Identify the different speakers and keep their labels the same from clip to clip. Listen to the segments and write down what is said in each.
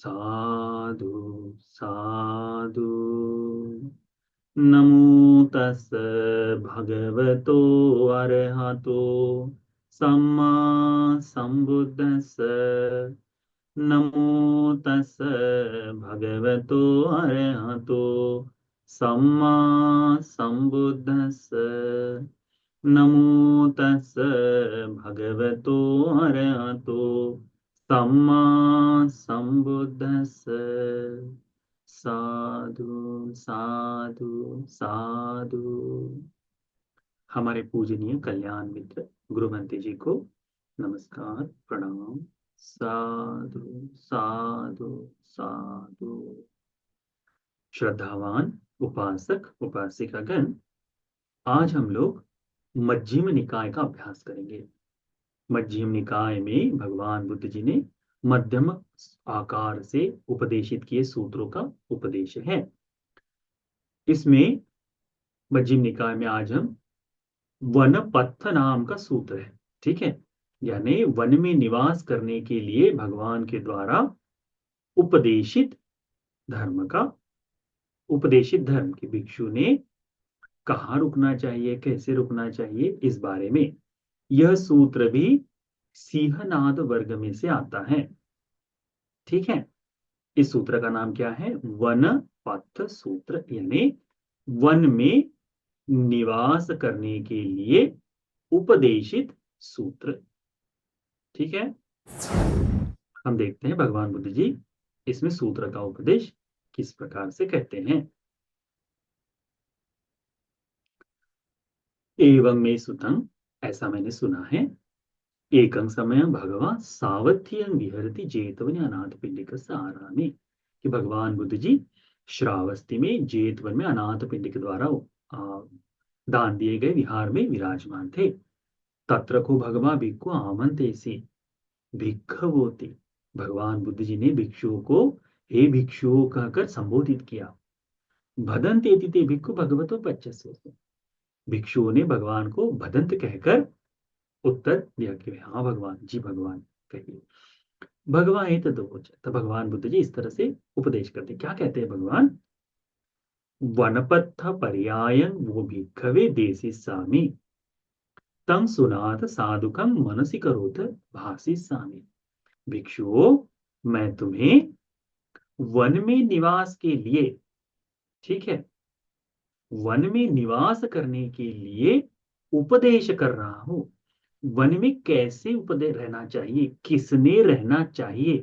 Speaker 1: साधु साधु। नमो तस् भगवतो अरहतो सम्मा संबुद्धस्स। नमो तस् भगवतो अरहतो सम्मा संबुद्धस्स। नमो तस् भगवतो अरहतो सम्मा संबुद्धस्स। साधु साधु साधु। हमारे पूजनीय कल्याण मित्र गुरुमंत्री जी को नमस्कार प्रणाम। साधु साधु साधु। श्रद्धावान उपासक उपासिकागण, आज हम लोग मध्यम निकाय का अभ्यास करेंगे। मध्यम निकाय में भगवान बुद्ध जी ने मध्यम आकार से उपदेशित किए सूत्रों का उपदेश है। इसमें मध्यम निकाय में आज हम वनपथ नाम का सूत्र है, ठीक है। यानी वन में निवास करने के लिए भगवान के द्वारा उपदेशित धर्म का उपदेशित धर्म के भिक्षु ने कहाँ रुकना चाहिए, कैसे रुकना चाहिए, इस बारे में यह सूत्र भी सिंहनाद वर्ग में से आता है, ठीक है। इस सूत्र का नाम क्या है? वन पथ सूत्र, यानी वन में निवास करने के लिए उपदेशित सूत्र, ठीक है। हम देखते हैं भगवान बुद्ध जी इसमें सूत्र का उपदेश किस प्रकार से कहते हैं। एवं में सुतं, ऐसा मैंने सुना है, एकं समय भगवान सावधियं विहरति जेतवने अनाथ पिंडिक आरामे, कि भगवान बुद्ध जी श्रावस्ती में जेतवन में अनाथ पिंडिक द्वारा दान दिए गए विहार में विराजमान थे। तत्र को भगवान भिक्षु आमंत्रेसि भिक्षवोति, भगवान बुद्ध जी ने भिक्षुओं को हे भिक्षुओं कहकर संबोधित किया। भदन्तेति ते भिक्षु भगवतो पच्चस्व, भिक्षुओं ने भगवान को भदंत कहकर उत्तर दिया कि हाँ भगवान जी, भगवान कहिए। भगवान ये तो भगवान बुद्ध जी इस तरह से उपदेश करते, क्या कहते हैं भगवान? वनपथ पर्यायं वो भिक्षवे देसी सामी तम सुनाथ साधुकम मनसी करोथ भासी सामी। भिक्षुओं, मैं तुम्हें वन में निवास के लिए, ठीक है, वन में निवास करने के लिए उपदेश कर रहा हूं। वन में कैसे उपदेश रहना चाहिए, किसने रहना चाहिए,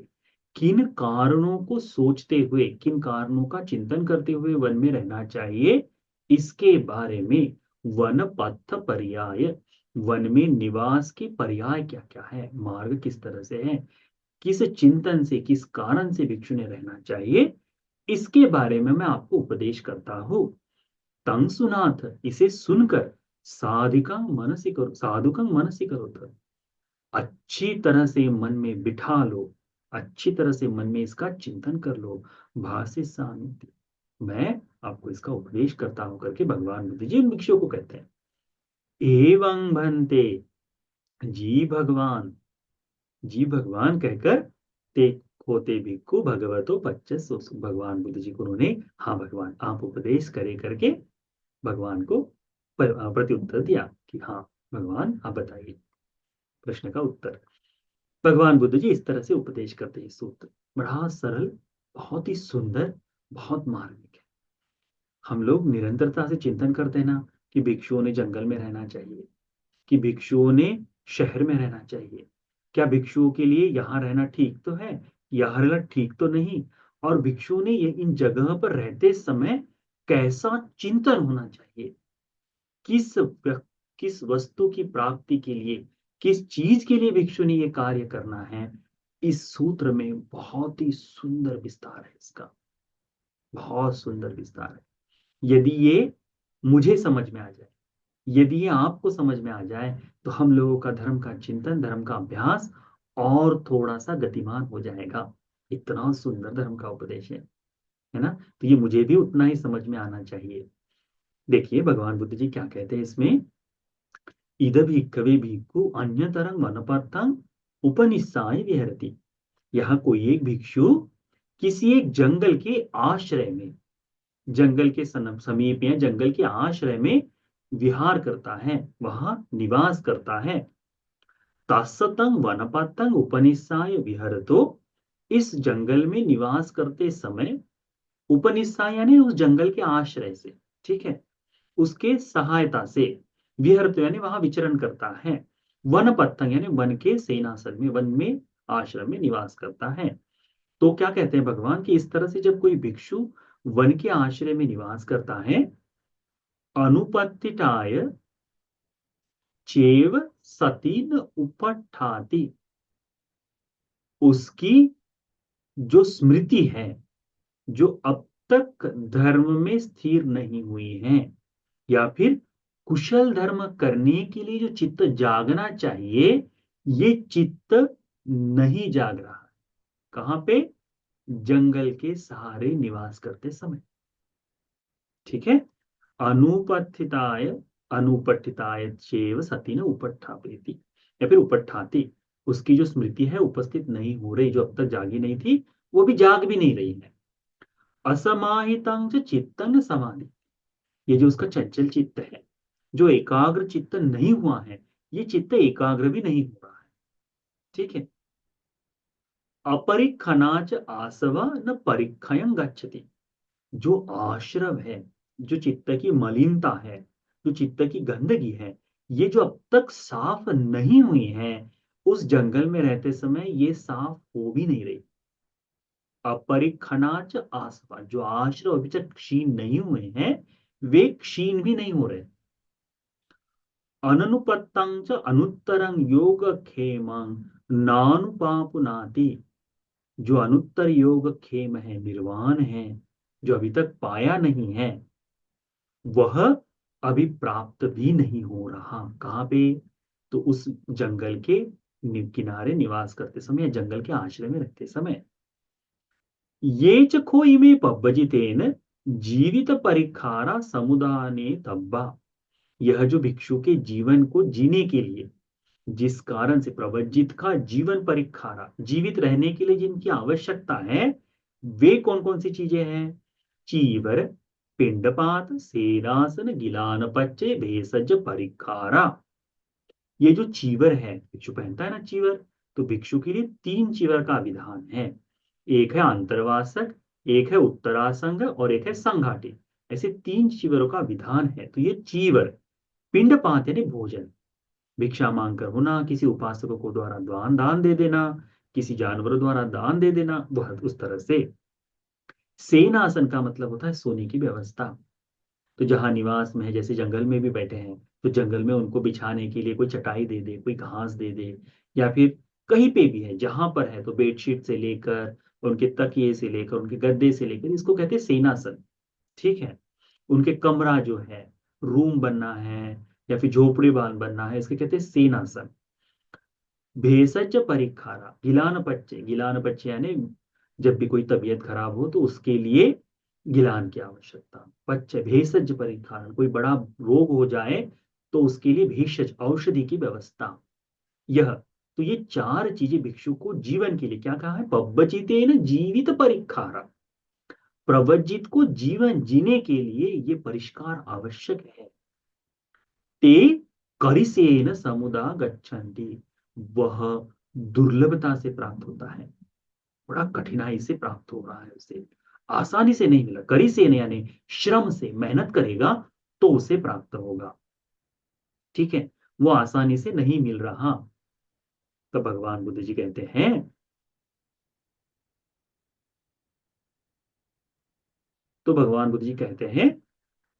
Speaker 1: किन कारणों को सोचते हुए, किन कारणों का चिंतन करते हुए वन में रहना चाहिए, इसके बारे में वन पथ पर्याय, वन में निवास के पर्याय क्या क्या है, मार्ग किस तरह से है, किस चिंतन से, किस कारण से भिक्षु ने रहना चाहिए, इसके बारे में मैं आपको उपदेश करता हूं। तंग सुनाथ, इसे सुनकर साधुकं मनसी करो तो अच्छी तरह से मन में बिठा लो, अच्छी तरह से मन में इसका चिंतन कर लो। भाषे सामिति, मैं आपको इसका उपदेश करता हूं करके भगवान बुद्ध जी उन भिक्षुओं को कहते हैं। एवं भन्ते, जी भगवान, जी भगवान कहकर ते होते भिक्खु भगवतो पच्चस, भगवान बुद्ध जी को उन्होंने हाँ भगवान आप उपदेश करे करके भगवान को प्रत्युत्तर दिया कि हाँ भगवान आप बताइए प्रश्न का उत्तर। भगवान बुद्ध जी इस तरह से उपदेश करते हैं। सूत्र बड़ा सरल, बहुत ही सुंदर, बहुत मार्मिक है। हम लोग निरंतरता से चिंतन करते हैं ना कि भिक्षुओं ने जंगल में रहना चाहिए, कि भिक्षुओं ने शहर में रहना चाहिए, क्या भिक्षुओं के लिए यहाँ रहना ठीक तो है, यहाँ रहना ठीक तो नहीं, और भिक्षुओं ने ये इन जगह पर रहते समय कैसा चिंतन होना चाहिए, किस किस वस्तु की प्राप्ति के लिए, किस चीज के लिए भिक्षु ने ये कार्य करना है, इस सूत्र में बहुत ही सुंदर विस्तार है इसका, बहुत सुंदर विस्तार है। यदि ये मुझे समझ में आ जाए, यदि ये आपको समझ में आ जाए, तो हम लोगों का धर्म का चिंतन, धर्म का अभ्यास और थोड़ा सा गतिमान हो जाएगा। इतना सुंदर धर्म का उपदेश है ना। तो ये मुझे भी उतना ही समझ में आना चाहिए। देखिए भगवान बुद्ध जी क्या कहते हैं इसमें, इद भिक्खवे भिक्खु अन्यतरं वनपथं उपनिषाय विहरति, यहाँ कोई एक भिक्षु किसी एक जंगल के आश्रय में, जंगल के समीप या जंगल के आश्रय में विहार करता है, वहां निवास करता है। तासतंग वनपतंग उपनिषाय विहरतो, इस जंगल में निवास करते समय, उपनिषाय यानी उस जंगल के आश्रय से, ठीक है, उसके सहायता से, विहरतो यानी वहां विचरण करता है, वनपतंग यानी वन के सेनासन में, वन में आश्रम में निवास करता है। तो क्या कहते हैं भगवान कि इस तरह से जब कोई भिक्षु वन के आश्रय में निवास करता है, अनुपत्तिटाय चेव सती न उपठाति, उसकी जो स्मृति है, जो अब तक धर्म में स्थिर नहीं हुई है, या फिर कुशल धर्म करने के लिए जो चित्त जागना चाहिए, ये चित्त नहीं जाग रहा। कहां पे? जंगल के सहारे निवास करते समय, ठीक है। अनुपस्थिताय, अनुपठिताय चेव सती न उपट्ठापेति, या फिर उपट्ठाति, उसकी जो स्मृति है उपस्थित नहीं हो रही, जो अब तक जागी नहीं थी, वो भी जाग भी नहीं रही है। असमाहितं च चित्तन समाधि, ये जो उसका चंचल चित्त है, जो एकाग्र चित्त नहीं हुआ है, ये चित्त एकाग्र भी नहीं हो रहा है, ठीक है। अपरिखनाच आसवा न परिखयं गच्छति, जो आश्रव है, जो चित्त की मलिनता है, जो चित्त की गंदगी है, ये जो अब तक साफ नहीं हुई है, उस जंगल में रहते समय ये साफ हो भी नहीं रही। अपरिखनाच आसवा, जो आश्रव अभी तक क्षीण नहीं हुए हैं, वे क्षीण भी नहीं हो रहे। अननुपत्तं च अनुत्तरं योगक्षेमं नानुपापुनाति, जो अनुत्तर योग क्षेम है, निर्वाण है, जो अभी तक पाया नहीं है, वह अभी प्राप्त भी नहीं हो रहा। कहाँ पे? तो उस जंगल के किनारे निवास करते समय, जंगल के आश्रय में रहते समय। ये च खो इमे पब्बजितेन जीवित परिखारा समुदाने तब्बा, यह जो भिक्षु के जीवन को जीने के लिए, जिस कारण से प्रवज्जित का जीवन परिखारा, जीवित रहने के लिए जिनकी आवश्यकता है, वे कौन कौन सी चीजें हैं? चीवर, पिंडपात, सेनासन, गिलान पच्चे, भेषज परिखारा। ये जो चीवर है, भिक्षु पहनता है ना चीवर, तो भिक्षु के लिए 3 चीवर का विधान है। एक है अंतर्वासक, एक है उत्तरासंग और एक है संघाटी। ऐसे 3 चीवरों का विधान है। तो ये चीवर, पिंडपात यानी भोजन, भिक्षा मांग कर होना, किसी उपासकों को द्वारा दान दान दे देना, किसी जानवरों द्वारा दान दे देना, वह उस तरह से। सेनासन का मतलब होता है सोने की व्यवस्था। तो जहां निवास में है, जैसे जंगल में भी बैठे हैं, तो जंगल में उनको बिछाने के लिए कोई चटाई दे दे, कोई घास दे दे, या फिर कहीं पे भी है जहां पर है, तो बेडशीट से लेकर, उनके तकिए से लेकर, उनके गद्दे से लेकर, इसको कहते हैं सेनासन, ठीक है। उनके कमरा जो है, रूम बनना है, या फिर झोपड़ी बनना है, इसके कहते हैं सेनासन। भेषज परिखारा, गिलान पच्चे यानी जब भी कोई तबीयत खराब हो तो उसके लिए गिलान की आवश्यकता। पच्चे भेषज परिखारा, कोई बड़ा रोग हो जाए तो उसके लिए भेषज औषधि की व्यवस्था। यह, तो ये 4 चीजें भिक्षु को जीवन के लिए, क्या कहा है? पब्बचितेन जीवित परिखारा, प्रवज्जित को जीवन जीने के लिए ये परिष्कार आवश्यक है। ते करिसेन समुदा गच्छन्ति, वह दुर्लभता से प्राप्त होता है, बड़ा कठिनाई से प्राप्त हो रहा है उसे, आसानी से नहीं मिला। करिसेन यानी श्रम से, मेहनत करेगा तो उसे प्राप्त होगा, ठीक है, वो आसानी से नहीं मिल रहा। तो भगवान बुद्ध जी कहते हैं, तो भगवान बुद्ध जी कहते हैं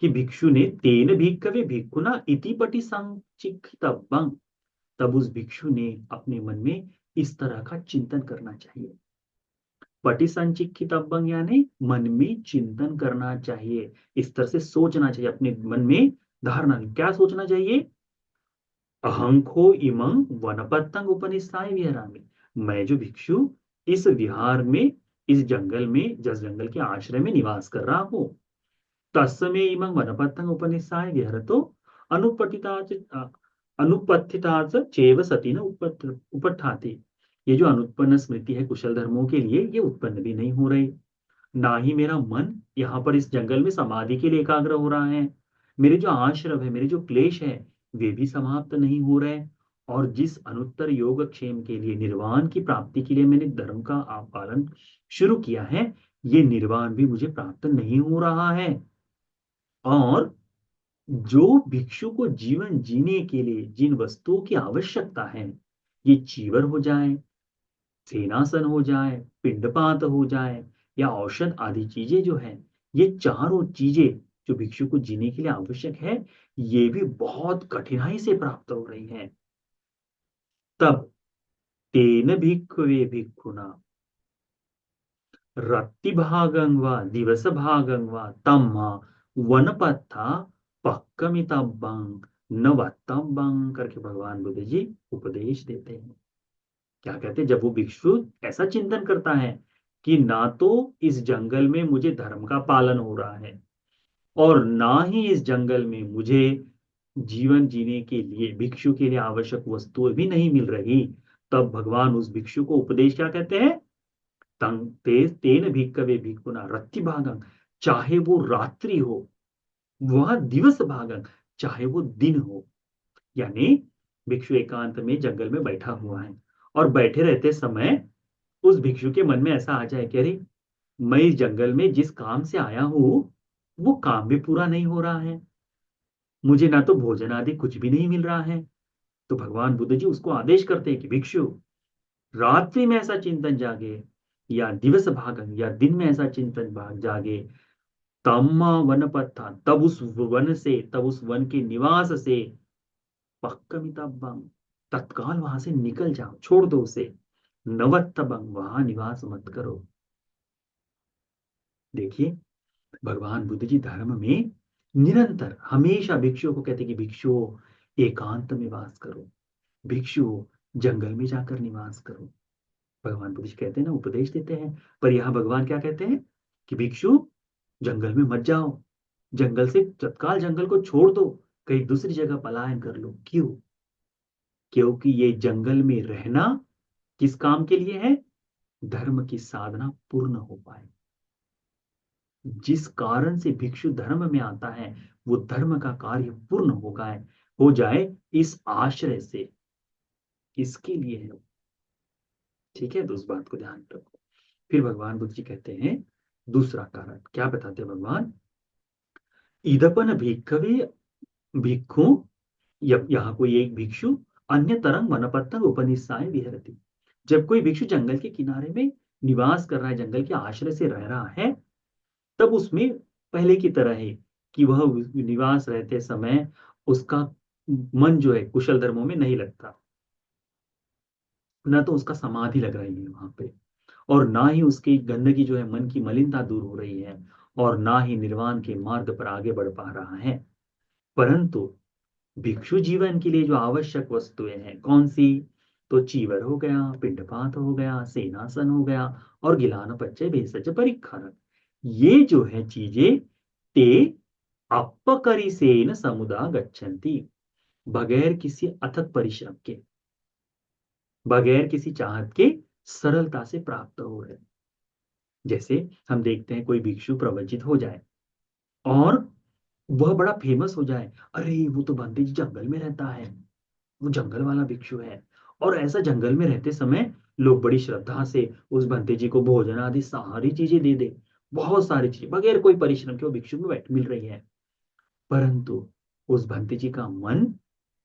Speaker 1: कि भिक्षु ने तेन भिक्खवे भिक्खुना इति पटि संचिखितव्यं, तब उस भिक्षु ने अपने मन में इस तरह का चिंतन करना चाहिए। पटिसंचिक्खितव्यं यानी मन में चिंतन करना चाहिए, इस तरह से सोचना चाहिए, अपने मन में धारणा, क्या सोचना चाहिए? अहंखो इमं वनपत्तंग उपनिषाय विहरामि, मैं जो भिक्षु इस विहार में, इस जंगल में, जस जंगल के आश्रय में निवास कर रहा हूं, तस्मे इमं वनपत्तंग उपनिषाय विहरतो अनुपठिता अनुपत्थिता चेव सती न उपट्ठाति, ये जो अनुत्पन्न स्मृति है कुशल धर्मों के लिए, ये उत्पन्न भी नहीं हो रही। ना ही मेरा मन यहाँ पर इस जंगल में समाधि के लिए एकाग्र हो रहा है। मेरे जो आश्रव है, मेरे जो क्लेश है, वे भी समाप्त नहीं हो रहे। और जिस अनुत्तर योगक्षेम के लिए, निर्वाण की प्राप्ति के लिए मैंने धर्म का पालन शुरू किया है, ये निर्वाण भी मुझे प्राप्त नहीं हो रहा है। और जो भिक्षु को जीवन जीने के लिए जिन वस्तुओं की आवश्यकता है, ये चीवर हो जाए, सेनासन हो जाए, पिंडपात हो जाए, या औषध आदि चीजें जो है, ये चारों चीजें जो भिक्षु को जीने के लिए आवश्यक है, ये भी बहुत कठिनाई से प्राप्त हो रही हैं। तब तेन भिक्खवे भिक्खुना रत्ति भागं व दिवस भागं व तम्मा वनपत्था पक्कमितब्बं न वत्तब्बं करके भगवान बुद्ध जी उपदेश देते हैं। क्या कहते हैं? जब वो भिक्षु ऐसा चिंतन करता है कि ना तो इस जंगल में मुझे धर्म का पालन हो रहा है, और ना ही इस जंगल में मुझे जीवन जीने के लिए, भिक्षु के लिए आवश्यक वस्तुएं भी नहीं मिल रही, तब भगवान उस भिक्षु को उपदेश क्या कहते हैं? तेन भिक्खवे भिक्खुना रत्ति भागं, चाहे वो रात्रि हो, वह दिवस भागं, चाहे वो दिन हो। यानी भिक्षु एकांत में जंगल में बैठा हुआ है, और बैठे रहते समय उस भिक्षु के मन में ऐसा आ जाए कि अरे, मैं इस जंगल में जिस काम से आया हूं, वो काम भी पूरा नहीं हो रहा है, मुझे ना तो भोजन आदि कुछ भी नहीं मिल रहा है। तो भगवान बुद्ध जी उसको आदेश करते हैं कि भिक्षु, रात्रि में ऐसा चिंतन जागे, या दिवस भागन, या दिन में ऐसा चिंतन भाग जागे, तम्मा वन पत्था, तब उस वन से, तब उस वन के निवास से, पक्कमितब्बं, तत्काल वहां से निकल जाओ, छोड़ दो उसे, नवत्तबं, वहां निवास मत करो। देखिए, भगवान बुद्ध जी धर्म में निरंतर हमेशा भिक्षुओं को कहते हैं कि भिक्षुओं, एकांत में वास करो, भिक्षुओं, जंगल में जाकर निवास करो। भगवान बुद्ध जी कहते हैं ना, उपदेश देते हैं। पर यहाँ भगवान क्या कहते हैं कि भिक्षु, जंगल में मत जाओ, जंगल से तत्काल जंगल को छोड़ दो, कहीं दूसरी जगह पलायन कर लो। क्यों? क्योंकि ये जंगल में रहना किस काम के लिए है? धर्म की साधना पूर्ण हो पाए। जिस कारण से भिक्षु धर्म में आता है, वो धर्म का कार्य पूर्ण हो जाए, इस आश्रय से, इसके लिए है। ठीक है, तो उस बात को ध्यान रखो। फिर भगवान बुद्ध जी कहते हैं दूसरा कारण, क्या बताते हैं भगवान? इदपन भिक्खवे भिक्षु, यहाँ कोई एक भिक्षु अन्य तरंग वनपत्तंग उपनिषाय विहरति। जब कोई भिक्षु जंगल के किनारे में निवास कर रहा है, जंगल के आश्रय से रह रहा है, तब उसमें पहले की तरह है कि वह निवास रहते समय उसका मन जो है कुशल धर्मों में नहीं लगता, ना तो उसका समाधि लग रही है वहां पे, और ना ही उसकी गंदगी जो है, मन की मलिनता दूर हो रही है, और ना ही निर्वाण के मार्ग पर आगे बढ़ पा रहा है। परंतु भिक्षु जीवन के लिए जो आवश्यक वस्तुएं हैं, कौन सी? तो चीवर हो गया, पिंडपात हो गया, सेनासन हो गया, और गिलान पच्चय भेषज परिक्षारक, ये जो है चीजें, ते अपकरिसेन समुदा गच्छन्ति, बगैर किसी अथक परिश्रम के, बगैर किसी चाहत के सरलता से प्राप्त हो रहे। जैसे हम देखते हैं कोई भिक्षु प्रवचित हो जाए और वह बड़ा फेमस हो जाए, अरे वो तो बंटी जी जंगल में रहता है, वो जंगल वाला भिक्षु है। और ऐसा जंगल में रहते समय लोग बड़ी श्रद्धा से उस बंते जी को भोजन आदि सारी चीजें दे दे, बहुत सारी चीजें बगैर कोई परिश्रम के वो भिक्षु में बैठ मिल रही है। परंतु उस बंते जी का मन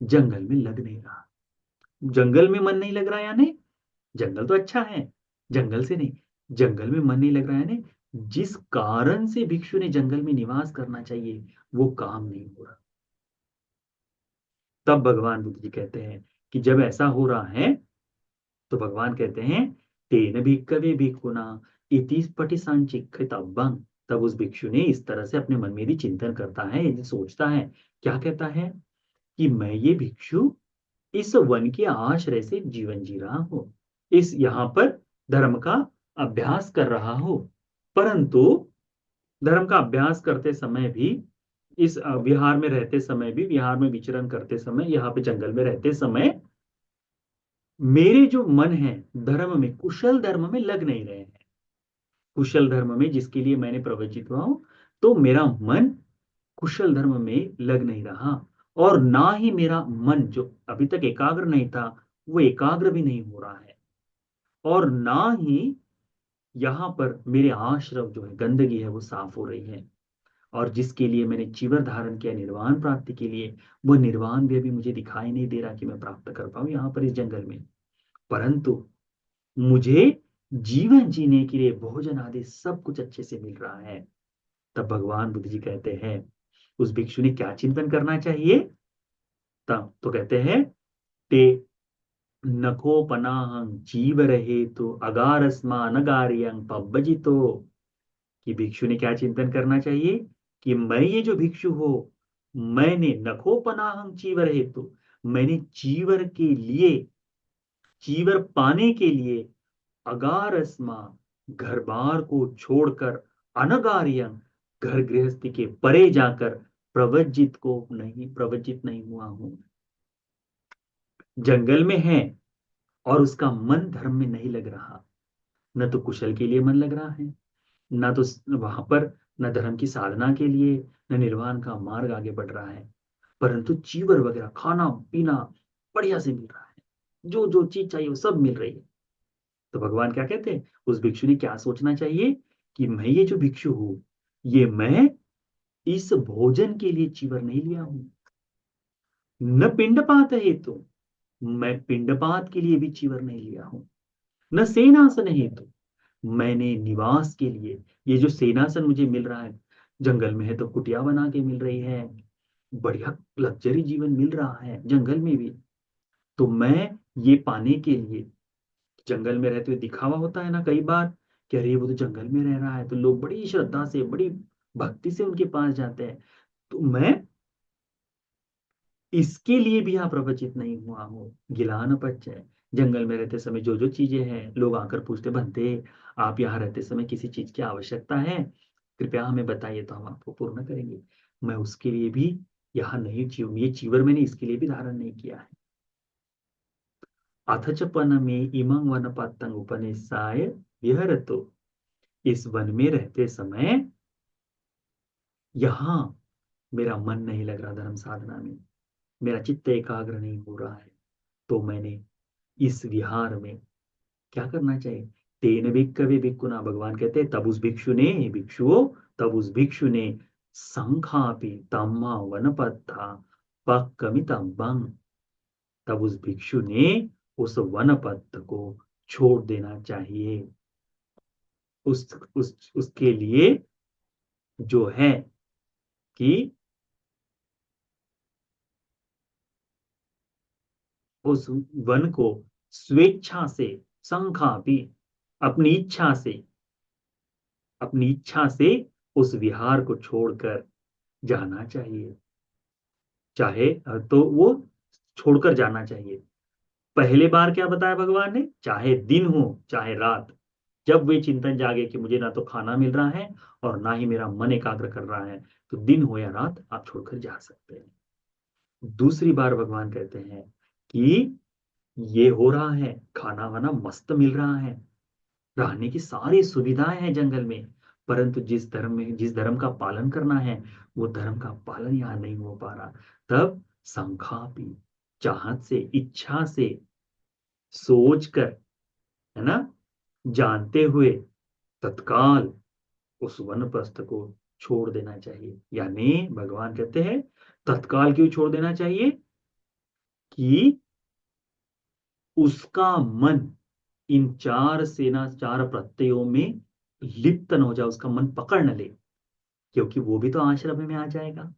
Speaker 1: जंगल में लग नहीं रहा। जंगल में मन नहीं लग रहा, यानी जंगल तो अच्छा है, जंगल से नहीं, जंगल में मन नहीं लग रहा है, यानी जिस कारण से भिक्षु ने जंगल में निवास करना चाहिए, वो काम नहीं हो रहा। तब भगवान बुद्ध जी कहते हैं कि जब ऐसा हो रहा है, तो भगवान कहते हैं, तेन भिक्खवे भिक्खुना इति पटिसंचिक्खितव्यं। तब उस भिक्षु ने इस तरह से अपने मन में यदि चिंतन करता है, यदि सोचता है, क्या कहता है कि मैं ये भिक्षु इस वन के आश्रय से जीवन जी रहा हूं, इस यहाँ पर धर्म का अभ्यास कर रहा हूं, परंतु धर्म का अभ्यास करते समय भी, इस विहार में रहते समय भी, विहार में विचरण करते समय, यहाँ पे जंगल में रहते समय, मेरे जो मन है धर्म में, कुशल धर्म में लग नहीं रहे हैं। कुशल धर्म में जिसके लिए मैंने प्रवचित हुआ हूं, तो मेरा मन कुशल धर्म में लग नहीं रहा। और ना ही मेरा मन जो अभी तक एकाग्र नहीं था, वो एकाग्र भी नहीं हो रहा है। और ना ही यहाँ पर मेरे आश्रव जो है, गंदगी है, वो साफ हो रही है। और जिसके लिए मैंने चीवर धारण किया निर्वाण प्राप्ति के लिए, वो निर्वाण भी अभी मुझे दिखाई नहीं दे रहा कि मैं प्राप्त कर पाऊं यहाँ पर इस जंगल में। परंतु मुझे जीवन जीने के लिए भोजन आदि सब कुछ अच्छे से मिल रहा है। तब भगवान बुद्ध जी कहते हैं, उस भिक्षु ने क्या चिंतन करना चाहिए? तब तो कहते हैं, ते नखोपनाहं जीव रहे तो अगारस्मा नगारियं पब्बजितो। कि भिक्षु ने क्या चिंतन करना चाहिए? कि मैं ये जो भिक्षु हो, मैंने नखोपनाहं चीवर हेतु, मैंने चीवर के लिए, चीवर पाने के लिए अगारस्मा, घर बार को छोड़कर, अनगारियं, घर गृहस्थी के परे जाकर, प्रवज्जित नहीं हुआ हूं। जंगल में है और उसका मन धर्म में नहीं लग रहा। न तो कुशल के लिए मन लग रहा है, न तो वहां पर, न धर्म की साधना के लिए, न निर्वाण का मार्ग आगे बढ़ रहा है। परंतु चीवर वगैरह खाना पीना बढ़िया से मिल रहा है, जो जो चीज चाहिए वो सब मिल रही है। तो भगवान क्या कहते हैं, उस भिक्षु ने क्या सोचना चाहिए? कि मैं ये जो भिक्षु हूं, ये मैं इस भोजन के लिए चीवर नहीं लिया हूं। न पिंडपात हेतु, मैं पिंडपात के लिए भी चीवर नहीं लिया हूं। न सेनासन हेतु, मैंने निवास के लिए, ये जो सेनासन मुझे मिल रहा है, जंगल में है तो कुटिया बना के मिल रही है, बढ़िया लग्जरी जीवन मिल रहा है जंगल में भी। तो मैं ये पाने के लिए, जंगल में रहते हुए दिखावा होता है ना कई बार, कि अरे वो तो जंगल में रह रहा है, तो लोग बड़ी श्रद्धा से, बड़ी भक्ति से उनके पास जाते हैं। तो मैं इसके लिए भी यहाँ प्रवचित नहीं हुआ हूँ। गिलान पच्चय, जंगल में रहते समय जो जो चीजें हैं, लोग आकर पूछते, बनते आप यहाँ रहते समय किसी चीज की आवश्यकता है, कृपया हमें बताइए तो हम आपको पूर्ण करेंगे। मैं उसके लिए भी यहाँ नहीं, ये चीवर मैंने इसके लिए भी धारण नहीं किया है। अथ च पन में इमं वन पतंग उपनिषाय विहरतो, इस वन में रहते समय यहाँ मेरा मन नहीं लग रहा धर्म साधना में, मेरा चित्त एकाग्र नहीं हो रहा है। तो मैंने इस विहार में क्या करना चाहिए? तेन भिक्खवे भिक्खुना, भगवान कहते हैं तब उस भिक्षु ने, भिक्षुओं, तब उस भिक्षु ने संखापि तम्मा वनपत्था पक्कमितं बंग, तब उस भिक्षु ने उस वनपत्थ को छोड़ देना चाहिए। उसके लिए जो है कि उस वन को स्वेच्छा से, संखापि, अपनी इच्छा से, अपनी इच्छा से उस विहार को छोड़कर जाना चाहिए। चाहे तो वो छोड़कर जाना चाहिए। पहले बार क्या बताया भगवान ने? चाहे दिन हो चाहे रात, जब वे चिंतन जागे कि मुझे ना तो खाना मिल रहा है और ना ही मेरा मन एकाग्र कर रहा है, तो दिन हो या रात आप छोड़कर जा सकते हैं। दूसरी बार भगवान कहते हैं कि ये हो रहा है, खाना वाना मस्त मिल रहा है, रहने की सारी सुविधाएं हैं जंगल में, परंतु जिस धर्म का पालन करना है, वो धर्म का पालन यहाँ नहीं हो पा रहा। तब संखापी, चाहत से, इच्छा से, सोच कर, है ना, जानते हुए तत्काल उस वनप्रस्थ को छोड़ देना चाहिए। यानी भगवान कहते हैं तत्काल क्यों छोड़ देना चाहिए? कि उसका मन इन चार प्रत्ययों में लिप्त न हो जाए, उसका मन पकड़ न ले, क्योंकि वो भी तो आश्रम में आ जाएगा।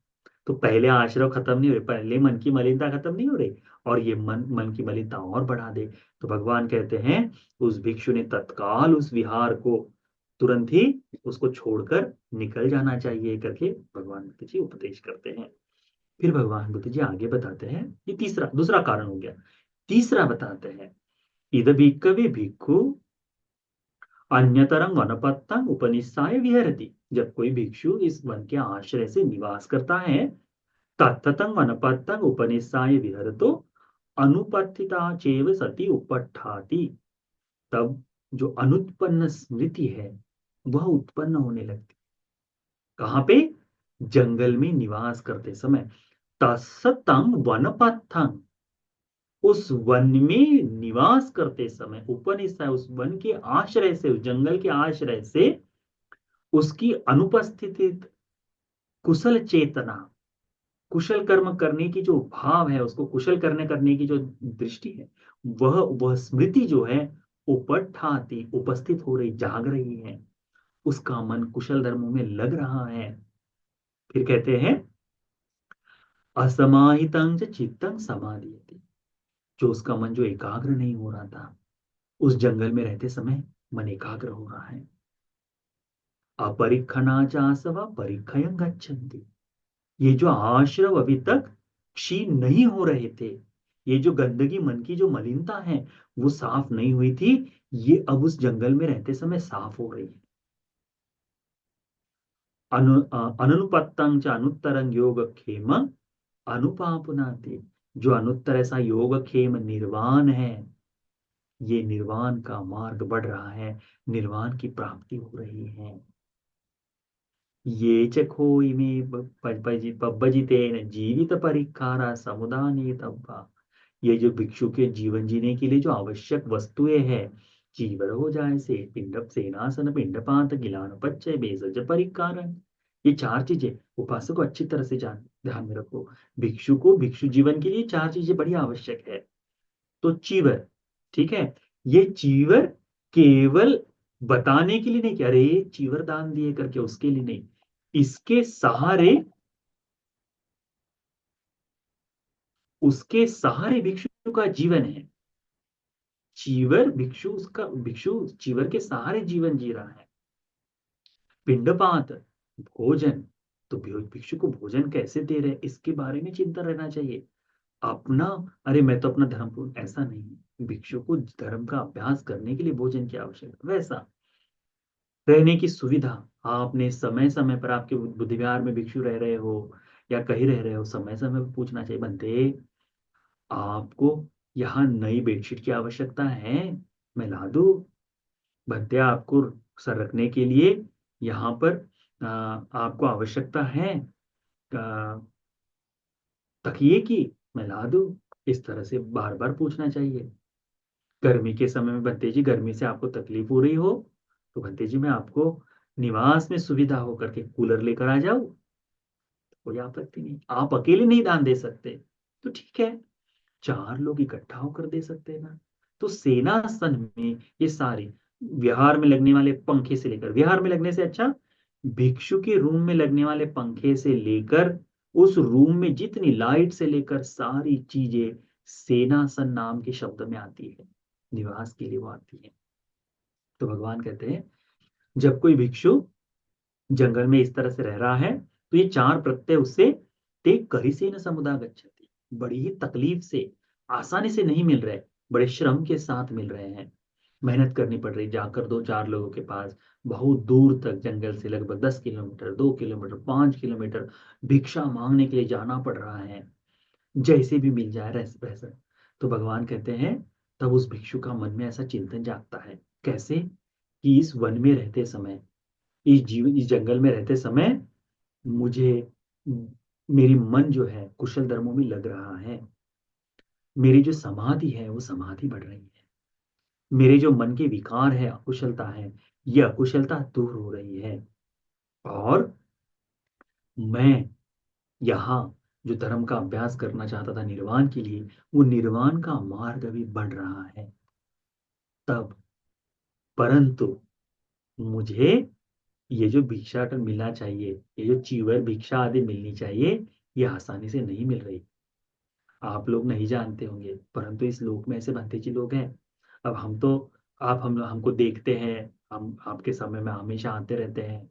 Speaker 1: तो पहले आश्रम खत्म नहीं हो रहे, पहले मन की मलिनता खत्म नहीं हो रही, और ये मन की मलिनता और बढ़ा दे। तो भगवान कहते हैं उस भिक्षु ने तत्काल उस विहार को तुरंत ही उसको छोड़कर निकल जाना चाहिए करके भगवान बुद्ध जी उपदेश करते हैं। फिर भगवान बुद्ध जी आगे बताते हैं, ये तीसरा दूसरा कारण हो गया। तीसरा बताते हैं, इद भिक्खवे भिक्खु अन्यतरं वनपत्तं उपनिषाय विहरति, जब कोई भिक्षु इस वन के आश्रय से निवास करता है, तत्ततं वनपत्तं उपनिषाय विहरतो, अनुपस्थिता चेव सती उपट्ठाति, तब जो अनुत्पन्न स्मृति है वह उत्पन्न होने लगती। कहाँ पे? जंगल में निवास करते समय। तत्सतं वनपथं, उस वन में निवास करते समय, उपनिषद उस वन के आश्रय से, उस जंगल के आश्रय से उसकी अनुपस्थिति, कुशल चेतना, कुशल कर्म करने की जो भाव है, उसको कुशल करने की जो दृष्टि है, वह स्मृति जो है उपठाती, उपस्थित हो रही, जाग रही है, उसका मन कुशल धर्मों में लग रहा है। फिर कहते हैं असमाहितं च चित्तं समाधीयते, जो उसका मन जो एकाग्र नहीं हो रहा था, उस जंगल में रहते समय मन एकाग्र हो रहा है। अपरिखना चासवा परिखयं गच्छन्ति, ये जो आश्रव अभी तक क्षीण नहीं हो रहे थे, ये जो गंदगी, मन की जो मलिनता है वो साफ नहीं हुई थी, ये अब उस जंगल में रहते समय साफ हो रही है। अनुपत्तं च अनुत्तरं योगक्षेम अनुपापुनाति, जो अनुत्तर ऐसा योगक्षेम निर्वाण है, ये निर्वाण का मार्ग बढ़ रहा है, निर्वाण की प्राप्ति हो रही है। ये च खोई में पब्बजितेन जीवित परिक्खारा समुदाने तब्बा, ये जो भिक्षु के जीवन जीने के लिए जो आवश्यक वस्तुएं हैं, चीवर हो जाए से पिंड सेनासन पिंडपात गिलान पच्चय बेसज परिक्कारन, ये चार चीजें उपासक को अच्छी तरह से जान ध्यान में रखो। भिक्षु को भिक्षु जीवन के लिए चार चीजें बड़ी आवश्यक है। तो चीवर, ठीक है, ये चीवर केवल बताने के लिए नहीं कि अरे चीवर दान दिए करके, उसके लिए नहीं, इसके सहारे, उसके सहारे भिक्षु का जीवन है। चीवर भिक्षु, उसका भिक्षु चीवर के सहारे जीवन जी रहा है। पिंडपात, भोजन, तो भिक्षु को भोजन कैसे दे रहे हैं, इसके बारे में चिंता रहना चाहिए। अपना, अरे मैं तो अपना धर्म पूर्ण, ऐसा नहीं, भिक्षु को धर्म का अभ्यास करने के लिए भोजन की आवश्यकता। वैसा रहने की सुविधा, आपने समय समय पर, आपके बुद्ध विहार में भिक्षु रह रहे हो या कहीं रह रहे हो, समय समय पर पूछना चाहिए, बनते आपको यहाँ नई बेडशीट की आवश्यकता है, मैं ला दूं? बनते आपको सर रखने के लिए यहाँ पर आपको आवश्यकता है तकिए की, मैं ला दूं? इस तरह से बार बार पूछना चाहिए। गर्मी के समय में बनते जी गर्मी से आपको तकलीफ हो रही हो, तो बनते जी मैं आपको निवास में सुविधा हो करके कूलर लेकर आ जाऊं, कोई आपत्ति नहीं। आप अकेले नहीं दान दे सकते तो ठीक है, चार लोग इकट्ठा होकर दे सकते हैं ना। तो सेनासन में ये सारी, विहार में लगने वाले पंखे से लेकर, विहार में लगने से अच्छा, भिक्षु के रूम में लगने वाले पंखे से लेकर, उस रूम में जितनी लाइट से लेकर सारी चीजें सेनासन नाम के शब्द में आती है, निवास के लिए वो आती है। तो भगवान कहते हैं जब कोई भिक्षु जंगल में इस तरह से रह रहा है, तो ये चार प्रत्यय उससे ते करिसेन समुदा गच्छति, बड़ी ही तकलीफ से, आसानी से नहीं मिल रहे, बड़े श्रम के साथ मिल रहे हैं, मेहनत करनी पड़ रही, जाकर दो चार लोगों के पास बहुत दूर तक जंगल से लगभग 10 किलोमीटर, 2 किलोमीटर, 5 किलोमीटर भिक्षा मांगने के लिए जाना पड़ रहा है, जैसे भी मिल जाए वैसा। तो भगवान कहते हैं तब उस भिक्षु का मन में ऐसा चिंतन जागता है, कैसे? कि इस वन में रहते समय, इस जीवन, इस जंगल में रहते समय मुझे, मेरी मन जो है कुशल धर्मों में लग रहा है, मेरी जो समाधि है वो समाधि बढ़ रही है, मेरे जो मन के विकार है, अकुशलता है, ये अकुशलता दूर हो रही है, और मैं यहाँ जो धर्म का अभ्यास करना चाहता था निर्वाण के लिए, वो निर्वाण का मार्ग अभी बढ़ रहा है। तब, परंतु मुझे ये जो भिक्षाटन मिलना चाहिए, ये जो चीवर भिक्षा आदि मिलनी चाहिए, ये आसानी से नहीं मिल रही। आप लोग नहीं जानते होंगे, परंतु इस लोक में ऐसे भंतेजी लोग हैं। अब हम तो, आप हम हमको देखते हैं, हम आपके समय में हमेशा आते रहते हैं,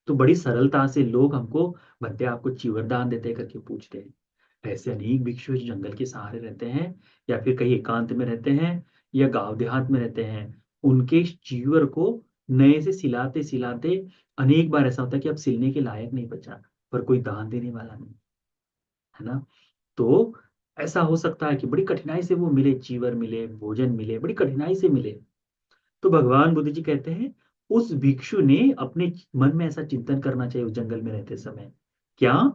Speaker 1: तो बड़ी सरलता से लोग हमको भंते आपको चीवर दान देते करके पूछते हैं। ऐसे अनेक भिक्षु जो जंगल के सहारे रहते हैं, या फिर कहीं एकांत में रहते हैं, या गांव देहात में रहते हैं, उनके इस चीवर को नए से सिलाते सिलाते अनेक बार ऐसा होता है कि अब सिलने के लायक नहीं बचा, पर कोई दान देने वाला नहीं, है ना। तो ऐसा हो सकता है कि बड़ी कठिनाई से वो मिले, चीवर मिले, भोजन मिले, बड़ी कठिनाई से मिले। तो भगवान बुद्ध जी कहते हैं उस भिक्षु ने अपने मन में ऐसा चिंतन करना चाहिए उस जंगल में रहते समय। क्या?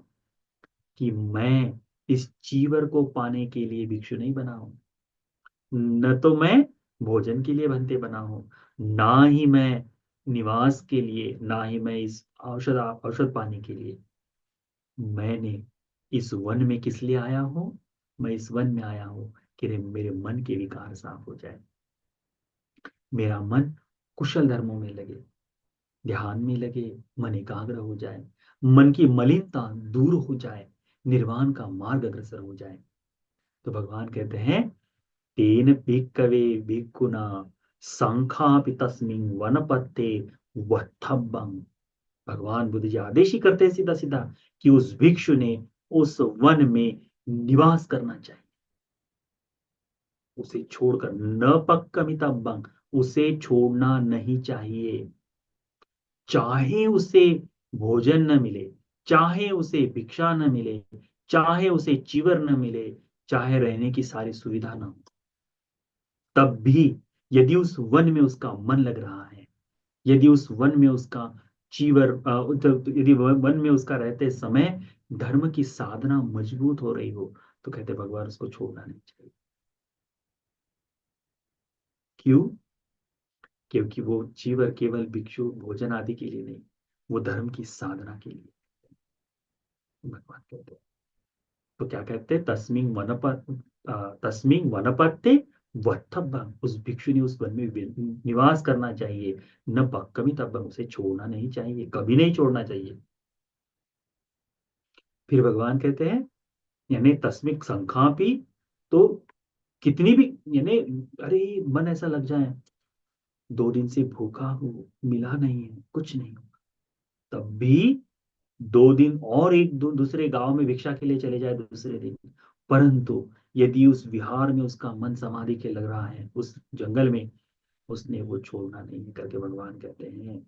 Speaker 1: कि मैं इस चीवर को पाने के लिए भिक्षु नहीं बना हूं, न तो मैं भोजन के लिए बंदे बना हूं, ना ही मैं निवास के लिए, ना ही मैं इस औषध औषध पाने के लिए। मैंने इस वन में किस लिए आया हूं? मैं इस वन में आया हूं कि मेरे मन के विकार साफ हो जाए, मेरा मन कुशल धर्मों में लगे, ध्यान में लगे, मन एकाग्र हो जाए, मन की मलिनता दूर हो जाए, निर्वाण का मार्ग अग्रसर हो जाए। तो भगवान कहते हैं तेन भिक्कवे भिक्खुना संखापि तस्मिन् वनपत्ते वत्थब्बं। भगवान बुद्ध जी आदेश ही करते हैं सीधा सीधा कि उस भिक्षु ने उस वन में निवास करना चाहिए, उसे छोड़कर न पक्कमितब्बं, उसे छोड़ना नहीं चाहिए। चाहे उसे भोजन न मिले, चाहे उसे भिक्षा न मिले, चाहे उसे चिवर न मिले, चाहे रहने की सारी सुविधा न हो, तब भी यदि उस वन में उसका मन लग रहा है, यदि उस वन में उसका चीवर यदि वन में उसका रहते समय धर्म की साधना मजबूत हो रही हो, तो कहते भगवान उसको छोड़ना नहीं चाहिए। क्यों? क्योंकि वो चीवर केवल भिक्षु भोजन आदि के लिए नहीं, वो धर्म की साधना के लिए। भगवान कहते हैं, तो क्या कहते हैं, तस्मिन वनपत्ते वत्थब्बं, उस भिक्षु ने उस वन में निवास करना चाहिए। न पक्कमी तब्बं, उसे छोड़ना नहीं चाहिए, कभी नहीं छोड़ना चाहिए। फिर भगवान कहते हैं यानी तस्मिक संखापि, तो कितनी भी यानी, अरे मन ऐसा लग जाए 2 दिन से भूखा हूँ, मिला नहीं है, कुछ नहीं, तब भी 2 दिन और एक दूसरे गांव में भिक्षा के लिए चले जाए दूसरे दिन, परंतु यदि उस विहार में उसका मन समाधि के लग रहा है, उस जंगल में, उसने वो छोड़ना नहीं है करके भगवान कहते हैं।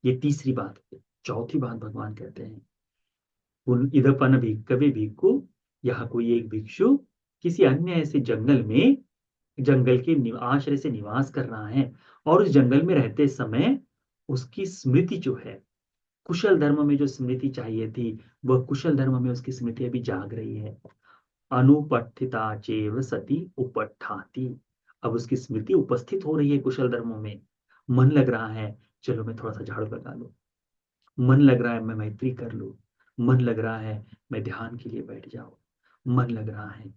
Speaker 1: ये तीसरी बात है। चौथी बात भगवान कहते हैं उन इधपन भिक्खवे भिक्खु, यहाँ कोई एक भिक्षु किसी अन्य ऐसे जंगल में, जंगल के आश्रय से निवास कर रहा है, और उस जंगल में रहते समय उसकी स्मृति जो है, कुशल धर्म में जो स्मृति चाहिए थी, वह कुशल धर्म में उसकी स्मृति अभी जाग रही है। अनुपस्थिता चेव सती उपठाति, अब उसकी स्मृति उपस्थित हो रही है कुशल धर्मों में। मन लग रहा है चलो मैं थोड़ा सा झाड़ू लगा लूं, मन लग रहा है मैं मैत्री कर लूं, मन लग रहा है मैं ध्यान के लिए बैठ जाऊं, मन लग रहा है।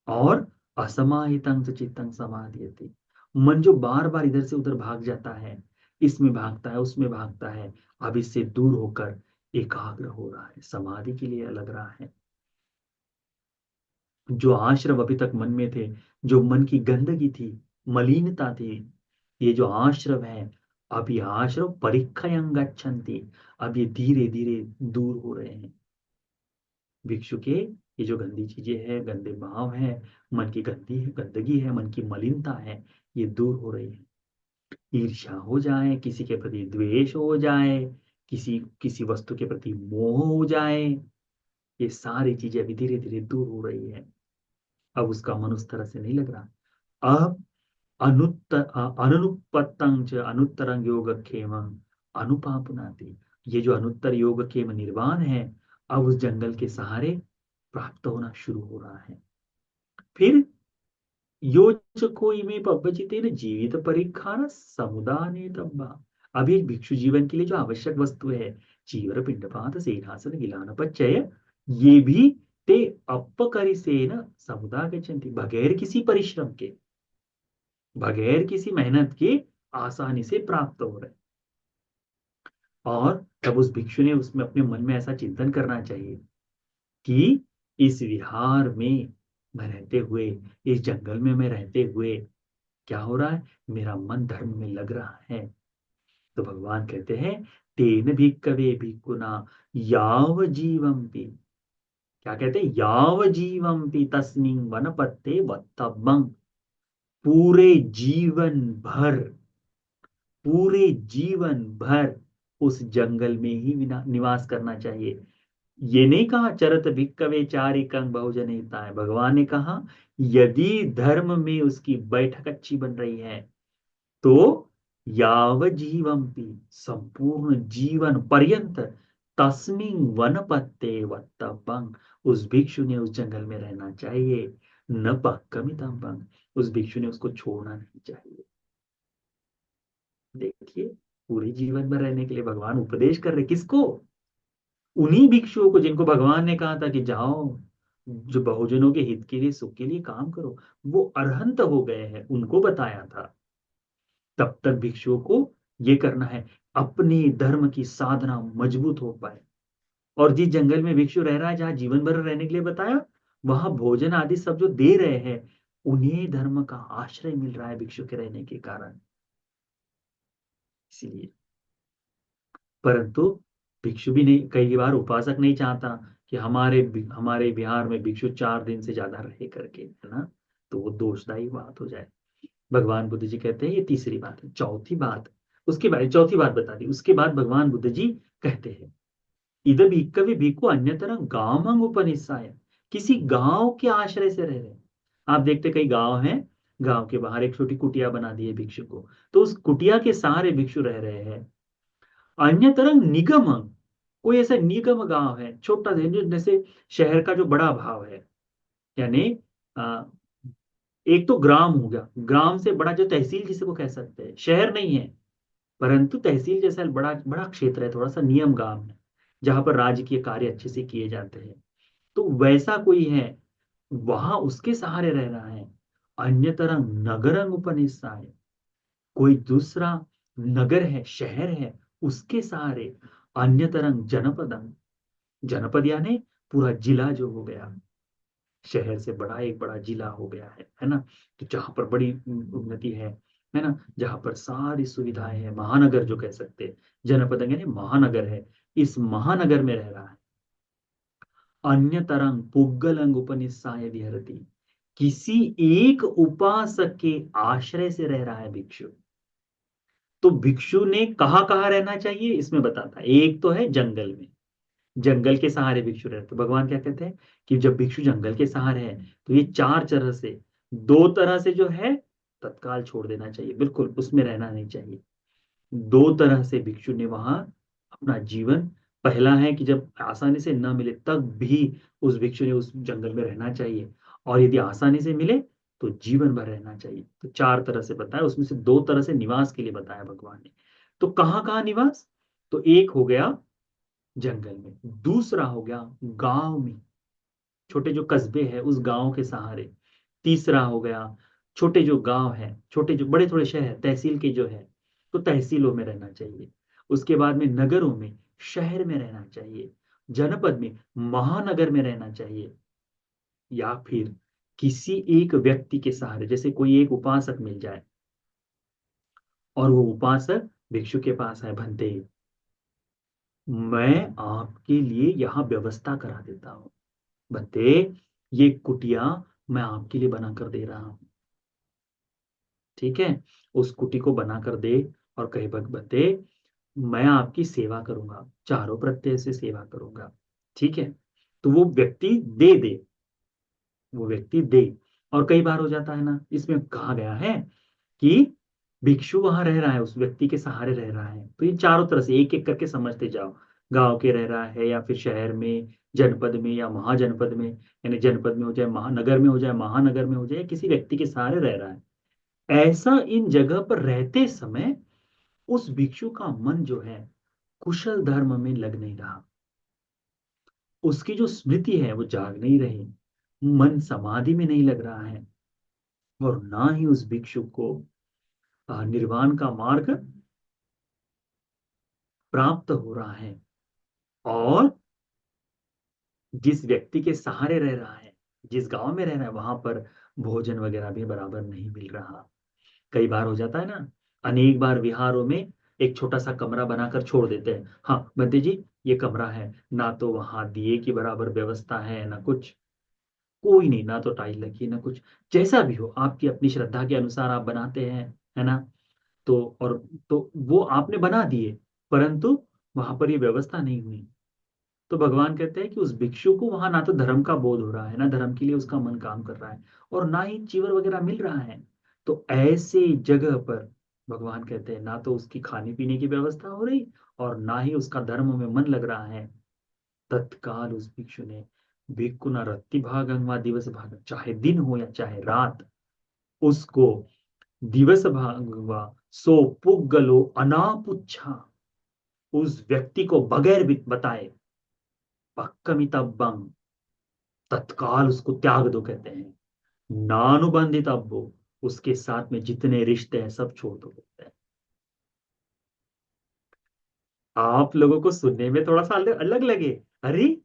Speaker 1: और असमाहितं च चित्तं समाधियते, मन जो बार बार इधर से उधर भाग जाता है, इसमें भागता है उसमें भागता है, अब इससे दूर होकर एकाग्र हो रहा है, समाधि के लिए लग रहा है। जो आश्रम अभी तक मन में थे, जो मन की गंदगी थी, मलिनता थी, ये जो आश्रम है, अब ये आश्रम परिक्षयं गच्छन्ति, अब ये धीरे धीरे दूर हो रहे हैं। भिक्षु के ये जो गंदी चीजें हैं, गंदे भाव है, मन की गंदगी है, मन की मलिनता है, ये दूर हो रही है। ईर्ष्या हो जाए, किसी के प्रति द्वेष हो जाए, किसी किसी वस्तु के प्रति मोह हो जाए, ये सारी चीजें अभी धीरे धीरे दूर हो रही है। अब उसका मन उस तरह से नहीं लग रहा। अब अनुत्तरं च अनुत्तरं योगक्षेमं अनुपापुनाति, ये जो अनुत्तर योगक्षेम निर्वाण है, अब उस जंगल के सहारे प्राप्त होना शुरू हो रहा है। फिर योजको इमे पब्बजितेन जीवित परिखार समुदाने तब्बा, अब एक भिक्षु जीवन के लिए जो आवश्यक वस्तु है, चीवर पिंडपात सेनासन गिलान पच्चय, ये भी ते अपकरिसेन समुदा गच्छन्ति, बगैर किसी परिश्रम के, बगैर किसी मेहनत के आसानी से प्राप्त हो रहे। और तब उस भिक्षु ने उसमें अपने मन में ऐसा चिंतन करना चाहिए कि इस विहार में मैं रहते हुए, इस जंगल में मैं रहते हुए क्या हो रहा है, मेरा मन धर्म में लग रहा है। तो भगवान कहते हैं तेन भिक्खवे भिक्खुना याव जीवंपि, क्या कहते हैं, याव जीवंपि तस्मिन् वनपत्ते वत्तब्बं, पूरे जीवन भर, पूरे जीवन भर उस जंगल में ही निवास करना चाहिए। ये नहीं कहा चरत भिक्कवे चारिकं बहुजन हिताय। भगवान ने कहा यदि धर्म में उसकी बैठक अच्छी बन रही है तो याव जीवंपि, संपूर्ण जीवन पर्यंत, तस्मिन वनपत्ते वत्तपं, उस भिक्षु ने उस जंगल में रहना चाहिए। न पक्कमितंपं, उस भिक्षु ने उसको छोड़ना नहीं चाहिए। देखिए, पूरे जीवन में रहने के लिए भगवान उपदेश कर रहे किसको? उन्हीं भिक्षुओं को जिनको भगवान ने कहा था कि जाओ, जो बहुजनों के हित के लिए, सुख के लिए काम करो। वो अरहंत हो गए हैं, उनको बताया था। तब तक भिक्षुओं को ये करना है, अपनी धर्म की साधना मजबूत हो पाए। और जिस जंगल में भिक्षु रह रहा है, जहां जीवन भर रहने के लिए बताया, वहां भोजन आदि सब जो दे रहे हैं, उन्हें धर्म का आश्रय मिल रहा है भिक्षु के रहने के कारण। इसीलिए, परंतु भिक्षु भी नहीं, कई बार उपासक नहीं चाहता कि हमारे बिहार में भिक्षु 4 दिन से ज्यादा रहे करके, है ना। तो वो दोषदायी बात हो जाए। भगवान बुद्ध जी कहते हैं, ये तीसरी बात है। चौथी बात, उसके बाद चौथी बात बता दी, उसके बाद भगवान बुद्ध जी कहते हैं, इद भिक्खवे भिक्खु अन्यतर गांवं उपनिषाय, किसी गांव के आश्रय से रह रहे हैं। आप देखते कई गांव हैं, गांव के बाहर एक छोटी कुटिया बना दी है भिक्षु को, तो उस कुटिया के सहारे भिक्षु रह रहे हैं। अन्य तरंग निगम, कोई ऐसा निगम गांव है छोटा सा, जो जैसे शहर का जो बड़ा भाव है, यानी आ, एक तो ग्राम हो गया, ग्राम से बड़ा जो तहसील जिसे को कह सकते हैं, शहर नहीं है परंतु तहसील जैसा बड़ा बड़ा क्षेत्र है, थोड़ा सा नियम गांव है, जहां पर राजकीय कार्य अच्छे से किए जाते हैं। तो वैसा कोई है, वहां उसके सहारे रह रहा है। अन्य तरंग नगरंग उपनिषाय, कोई दूसरा नगर है, शहर है, उसके सहारे। अन्य तरंग जनपदम, जनपद यानी पूरा जिला जो हो गया, शहर से बड़ा एक बड़ा जिला हो गया है ना। तो जहां पर बड़ी उन्नति है ना, जहां पर सारी सुविधाएं हैं, महानगर जो कह सकते हैं, जनपद यानी महानगर है, इस महानगर में रह रहा है। अन्य तरंग पुग्गलंग उपनिषाय विहरति, किसी एक उपासक के आश्रय से रह रहा है भिक्षु। तो भिक्षु ने कहाँ रहना चाहिए इसमें बताता है। एक तो है जंगल में, जंगल के सहारे भिक्षु रहते, तो भगवान क्या कहते हैं कि जब भिक्षु जंगल के सहारे है, तो ये चार तरह से, दो तरह से जो है तत्काल छोड़ देना चाहिए, बिल्कुल उसमें रहना नहीं चाहिए। दो तरह से भिक्षु ने वहां अपना जीवन, पहला है कि जब आसानी से न मिले तब भी उस भिक्षु ने उस जंगल में रहना चाहिए, और यदि आसानी से मिले तो जीवन भर रहना चाहिए। तो चार तरह से बताया, उसमें से दो तरह से निवास के लिए बताया भगवान ने। तो कहाँ कहाँ निवास? तो एक हो गया जंगल में, दूसरा हो गया गांव में, छोटे जो कस्बे हैं उस गांव के सहारे, तीसरा हो गया छोटे जो गांव है, छोटे जो बड़े थोड़े शहर तहसील के जो है, तो तहसीलों में रहना चाहिए। उसके बाद में नगरों में, शहर में रहना चाहिए। जनपद में, महानगर में रहना चाहिए। या फिर किसी एक व्यक्ति के सहारे, जैसे कोई एक उपासक मिल जाए, और वो उपासक भिक्षु के पास है, भंते मैं आपके लिए यहाँ व्यवस्था करा देता हूँ, भंते ये कुटिया मैं आपके लिए बना कर दे रहा हूँ, ठीक है। उस कुटी को बना कर दे, और कहे भगवते मैं आपकी सेवा करूंगा, चारों प्रत्यय से सेवा करूंगा, ठीक है। तो वो व्यक्ति दे दे, वो व्यक्ति दे। और कई बार हो जाता है ना, इसमें कहा गया है कि भिक्षु वहां रह रहा है, उस व्यक्ति के सहारे रह रहा है, तो ये चारों तरह से एक एक करके समझते जाओ। गांव के रह रहा है, या फिर शहर में, जनपद में, या महाजनपद में, यानी जनपद में हो जाए, महानगर में हो जाए, महानगर में हो जाए, किसी व्यक्ति के सहारे रह रहा है। ऐसा इन जगह पर रहते समय उस भिक्षु का मन जो है कुशल धर्म में लग नहीं रहा, उसकी जो स्मृति है वो जाग नहीं रही, मन समाधि में नहीं लग रहा है, और ना ही उस भिक्षु को निर्वाण का मार्ग प्राप्त हो रहा है। और जिस व्यक्ति के सहारे रह रहा है, जिस गांव में रह रहा है, वहां पर भोजन वगैरह भी बराबर नहीं मिल रहा। कई बार हो जाता है ना, अनेक बार विहारों में एक छोटा सा कमरा बनाकर छोड़ देते हैं, हाँ बंदे जी ये कमरा है, ना तो वहां दिए की बराबर व्यवस्था है, ना कुछ, कोई नहीं, ना तो टाइल लगी ना कुछ। जैसा भी हो, आपकी अपनी श्रद्धा के अनुसार आप बनाते हैं, है ना। तो और तो वो आपने बना दिए, परंतु वहां पर ये व्यवस्था नहीं हुई, तो भगवान कहते हैं कि उस भिक्षु को वहां ना तो धर्म का बोध हो रहा है, ना धर्म के लिए उसका मन काम कर रहा है, और ना ही चीवर वगैरह मिल रहा है। तो ऐसे जगह पर भगवान कहते हैं ना तो उसकी खाने पीने की व्यवस्था हो रही, और ना ही उसका धर्म में मन लग रहा है। तत्काल उस भिक्षु ने भिक्खु न रत्ति भागं व दिवस भागं, चाहे दिन हो या चाहे रात, उसको दिवस भाग व सो पुग्गलो अनापुच्छा, उस व्यक्ति को बगैर बताए पक्कमितब्बम, तत्काल उसको त्याग दो, कहते हैं नानुबंधित अब्बो, उसके साथ में जितने रिश्ते हैं सब छोड़ दो, कहते हैं। आप लोगों को सुनने में थोड़ा सा अलग लगे, अरे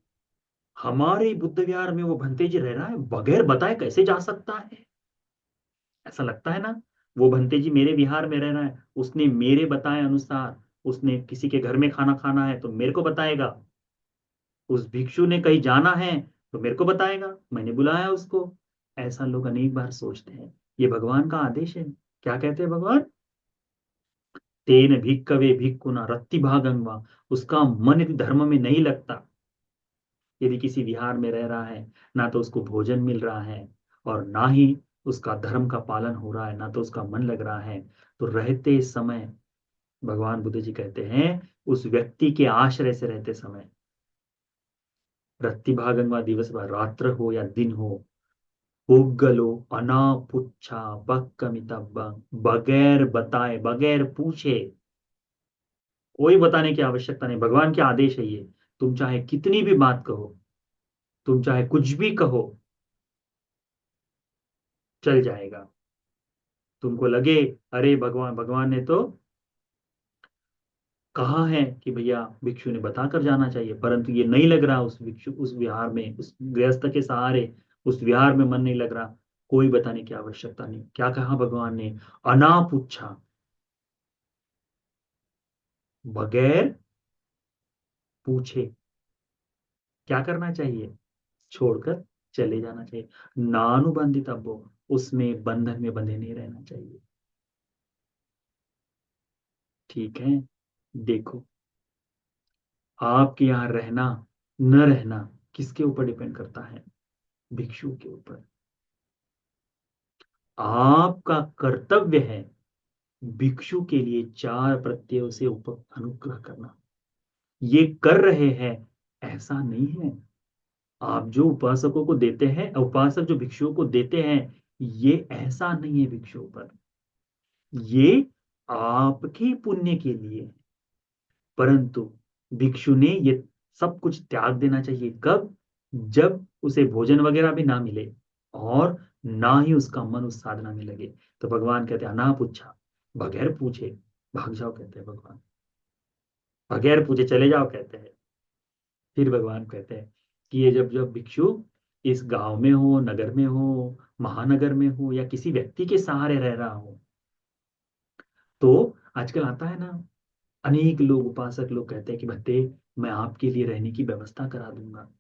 Speaker 1: हमारे बुद्ध विहार में वो भंते जी रह रहा है, बगैर बताए कैसे जा सकता है, ऐसा लगता है ना। वो भंते जी मेरे विहार में रह रहा है, उसने मेरे बताए अनुसार, उसने किसी के घर में खाना खाना है तो मेरे को बताएगा, उस भिक्षु ने कहीं जाना है तो मेरे को बताएगा, मैंने बुलाया उसको। ऐसा लोग अनेक बार सोचते हैं। ये भगवान का आदेश है। क्या कहते हैं भगवान? तेन भिक्कवे भिक्खुना रत्ति भागंगवा, उसका मन यदि धर्म में नहीं लगता, यदि किसी विहार में रह रहा है, ना तो उसको भोजन मिल रहा है, और ना ही उसका धर्म का पालन हो रहा है, ना तो उसका मन लग रहा है, तो रहते समय भगवान बुद्ध जी कहते हैं उस व्यक्ति के आश्रय से रहते समय, रत्ति भागंगवा दिवस भर, रात्र हो या दिन हो, पुग्गलो अनापुच्छा बक्कमितब्बा, बगैर बताए बगैर पूछे, कोई बताने की आवश्यकता नहीं, भगवान के आदेश है ये। तुम चाहे कितनी भी बात कहो, तुम चाहे कुछ भी कहो, चल जाएगा। तुमको लगे अरे भगवान भगवान ने तो कहा है कि भैया भिक्षु ने बता कर जाना चाहिए, परंतु ये नहीं लग रहा उस भिक्षु, उस विहार में, उस गृहस्थ के सहारे उस विहार में मन नहीं लग रहा, कोई बताने की आवश्यकता नहीं। क्या कहा भगवान ने? अनापुच्छा, बगैर पूछे क्या करना चाहिए? छोड़कर चले जाना चाहिए। नानुबंधित अब्बो, उसमें बंधन में बंधे नहीं रहना चाहिए। ठीक है। देखो, आपके यहाँ रहना न रहना किसके ऊपर डिपेंड करता है? भिक्षु के ऊपर। आपका कर्तव्य है भिक्षु के लिए चार प्रत्ययों से ऊपर अनुग्रह करना। ये कर रहे हैं ऐसा नहीं है। आप जो उपासकों को देते हैं, उपासक जो भिक्षुओं को देते हैं, ये ऐसा नहीं है भिक्षुओं पर, ये आपके पुण्य के लिए है। परंतु भिक्षु ने ये सब कुछ त्याग देना चाहिए। कब? जब उसे भोजन वगैरह भी ना मिले, और ना ही उसका मन उस साधना में लगे। तो भगवान कहते हैं ना पूछा, बगैर पूछे भाग जाओ, कहते हैं भगवान। बगैर पूछे चले जाओ, कहते हैं। फिर भगवान कहते हैं कि ये जब जब भिक्षु इस गांव में हो, नगर में हो, महानगर में हो, या किसी व्यक्ति के सहारे रह रहा हो, तो आजकल आता है ना, अनेक लोग, उपासक लोग कहते हैं कि भत्ते, मैं आपके लिए रहने की व्यवस्था करा दूंगा,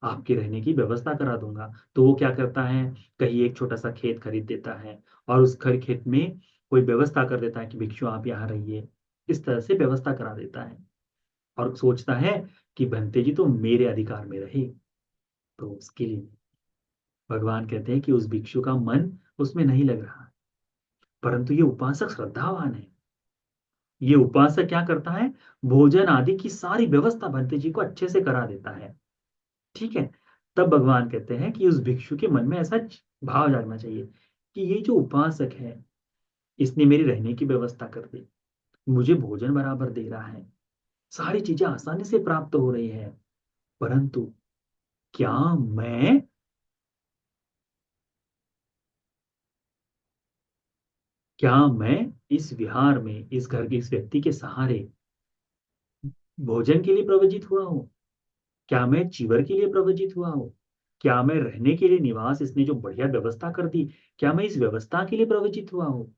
Speaker 1: आपके रहने की व्यवस्था करा दूंगा। तो वो क्या करता है, कहीं एक छोटा सा खेत खरीद देता है, और उस खेत में कोई व्यवस्था कर देता है कि भिक्षु आप यहाँ रहिए, इस तरह से व्यवस्था करा देता है, और सोचता है कि भंते जी तो मेरे अधिकार में रहे। तो उसके लिए भगवान कहते हैं कि उस भिक्षु का मन उसमें नहीं लग रहा है, परंतु ये उपासक श्रद्धावान है। ये उपासक क्या करता है, भोजन आदि की सारी व्यवस्था भंते जी को अच्छे से करा देता है। ठीक है। तब भगवान कहते हैं कि उस भिक्षु के मन में ऐसा भाव जागना चाहिए कि ये जो उपासक है, इसने मेरी रहने की व्यवस्था कर दी, मुझे भोजन बराबर दे रहा है, सारी चीजें आसानी से प्राप्त हो रही है, परंतु क्या मैं क्या मैं इस विहार में, इस घर के इस व्यक्ति के सहारे भोजन के लिए प्रवजित हुआ हूँ? क्या मैं चीवर के लिए प्रवजित हुआ हूँ? क्या मैं रहने के लिए निवास, इसने जो बढ़िया व्यवस्था कर दी, क्या मैं इस व्यवस्था के लिए प्रवजित हुआ हूँ?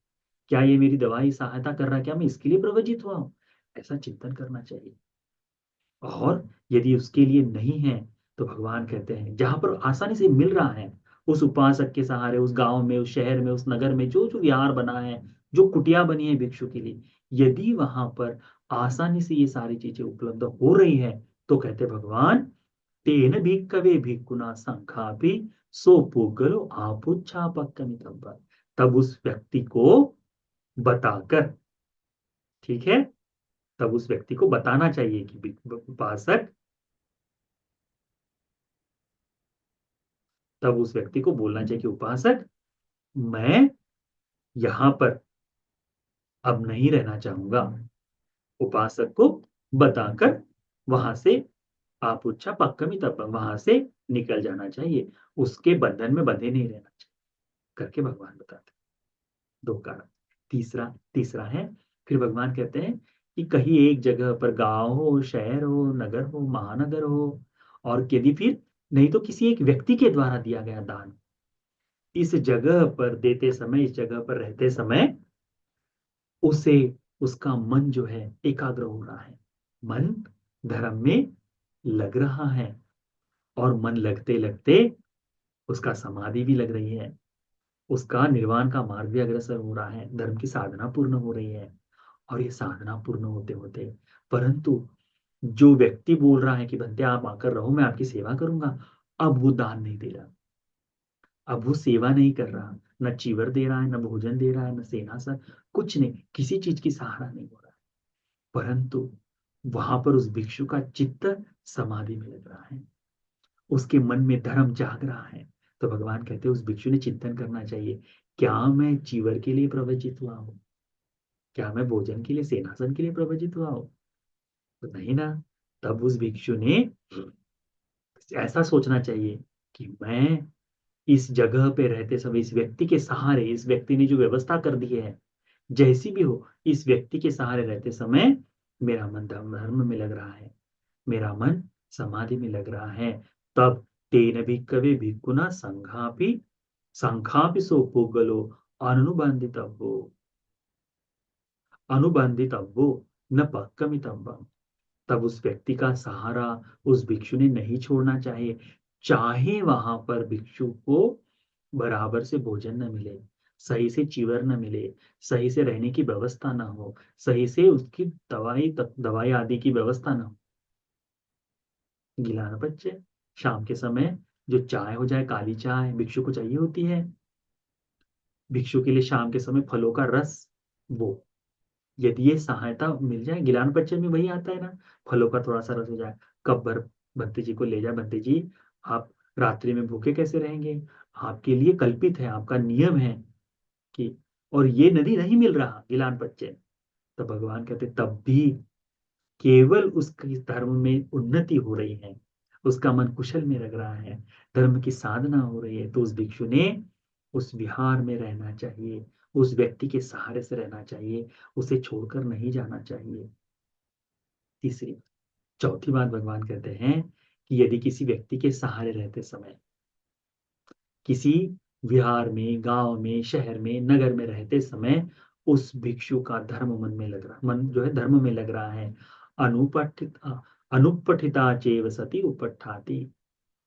Speaker 1: क्या ये मेरी दवाई सहायता कर रहा है, क्या मैं इसके लिए प्रवजित हुआ हूँ? ऐसा चिंतन करना चाहिए। और यदि उसके लिए नहीं है, तो भगवान कहते हैं जहां पर आसानी से मिल रहा है, उस उपासक के सहारे, उस गांव में, उस शहर में, उस नगर में, जो जो विहार बना है, जो कुटिया बनी है भिक्षु के लिए, यदि वहां पर आसानी से ये सारी चीजें उपलब्ध हो रही है, तो कहते भगवान, तेन भिक्खवे भिक्खुना संघापि सो पुगलो आपुच्छापक्कमितव्य। तब उस व्यक्ति को बताकर, ठीक है, तब उस व्यक्ति को बताना चाहिए कि उपासक, तब उस व्यक्ति को बोलना चाहिए कि उपासक, मैं यहां पर अब नहीं रहना चाहूंगा। उपासक को बताकर वहां से आप उच्चा पक्कमी तब वहां से निकल जाना चाहिए, उसके बंधन में बंधे नहीं रहना चाहिए करके भगवान बताते हैं। दो कारण। तीसरा तीसरा है, फिर भगवान कहते हैं कि कहीं एक जगह पर गांव हो, शहर हो, नगर हो, महानगर हो, और यदि फिर नहीं तो किसी एक व्यक्ति के द्वारा दिया गया दान, इस जगह पर देते समय, इस जगह पर रहते समय उसे, उसका मन जो है एकाग्र हो रहा है, मन धर्म में लग रहा है, और मन लगते लगते उसका समाधि भी लग रही है, उसका निर्वाण का मार्ग भी अग्रसर हो रहा है, धर्म की साधना पूर्ण हो रही है। और ये साधना पूर्ण होते होते, परंतु जो व्यक्ति बोल रहा है कि बंदे आप आकर रहो, मैं आपकी सेवा करूंगा, अब वो दान नहीं दे रहा, अब वो सेवा नहीं कर रहा, न चीवर दे रहा है, न भोजन दे रहा है, न सेनासन, कुछ नहीं, किसी चीज की सहारा नहीं हो रहा है, परंतु वहां पर उस भिक्षु का चित्त समाधि में लग रहा है, उसके मन में धर्म जाग रहा है। तो भगवान कहते हैं उस भिक्षु ने चिंतन करना चाहिए, क्या मैं चीवर के लिए प्रवचित हुआ हूँ, क्या मैं भोजन के लिए, सेनासन के लिए प्रवचित हुआ हूँ? तो नहीं ना। तब उस भिक्षु ने ऐसा सोचना चाहिए कि मैं इस जगह पे रहते समय इस व्यक्ति के सहारे, इस व्यक्ति ने जो व्यवस्था कर दी है, जैसी भी हो, इस व्यक्ति के सहारे रहते समय मेरा मन धर्म में लग रहा है, मेरा मन समाधि में लग रहा है। तब तेन भिक्खवे भिक्खुना संघापि सो पुगलो अनुबंधितव्यो अनुबंधितव्यो न पक्कमितव्यम। तब उस व्यक्ति का सहारा उस भिक्षु ने नहीं छोड़ना चाहिए, चाहे वहां पर भिक्षु को बराबर से भोजन न मिले, सही से चीवर न मिले, सही से रहने की व्यवस्था ना हो, सही से उसकी दवाई आदि की व्यवस्था ना हो। गिलाना बच्चे, शाम के समय जो चाय हो जाए, काली चाय भिक्षु को चाहिए होती है, भिक्षु के लिए शाम के समय फलों का रस, वो यदि ये सहायता मिल जाए, गिलान बच्चे में वही आता है ना, फलों का थोड़ा सा रस हो जाए, कब भर भंते जी को ले जाए, भंते जी आप रात्रि में भूखे कैसे रहेंगे, आपके लिए कल्पित है, आपका नियम है कि, और ये नदी नहीं मिल रहा गिलान बच्चे, तो भगवान कहते तब भी केवल उसकी धर्म में उन्नति हो रही है, उसका मन कुशल में लग रहा है, धर्म की साधना हो रही है, तो उस भिक्षु ने उस विहार में रहना चाहिए, उस व्यक्ति के सहारे से रहना चाहिए, उसे छोड़कर नहीं जाना चाहिए। तीसरी, चौथी बात भगवान कहते हैं कि यदि किसी व्यक्ति के सहारे रहते समय, किसी विहार में, गांव में, शहर में, नगर में रहते समय उस भिक्षु का धर्म मन में लग रहा, मन जो है धर्म में लग रहा है, अनुपठित अनुपठिता चेव सती उपठाति,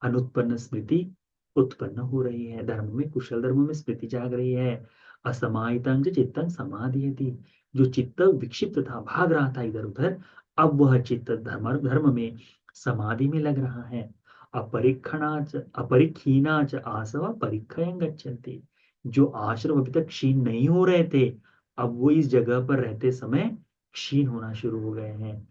Speaker 1: अनुत्पन्न स्मृति उत्पन्न हो रही है, धर्म में, कुशल धर्म में स्मृति जाग रही है। असमाहितं च चित्तं समाधीयति, जो चित्त विक्षिप्त था, भाग रहा था इधर उधर, अब वह चित्त धर्म धर्म में, समाधि में लग रहा है। अपरिक्षीणा च आसवा परिक्षयं गच्छन्ति, जो आश्रम अभी तक क्षीण नहीं हो रहे थे, अब वो इस जगह पर रहते समय क्षीण होना शुरू हो गए हैं।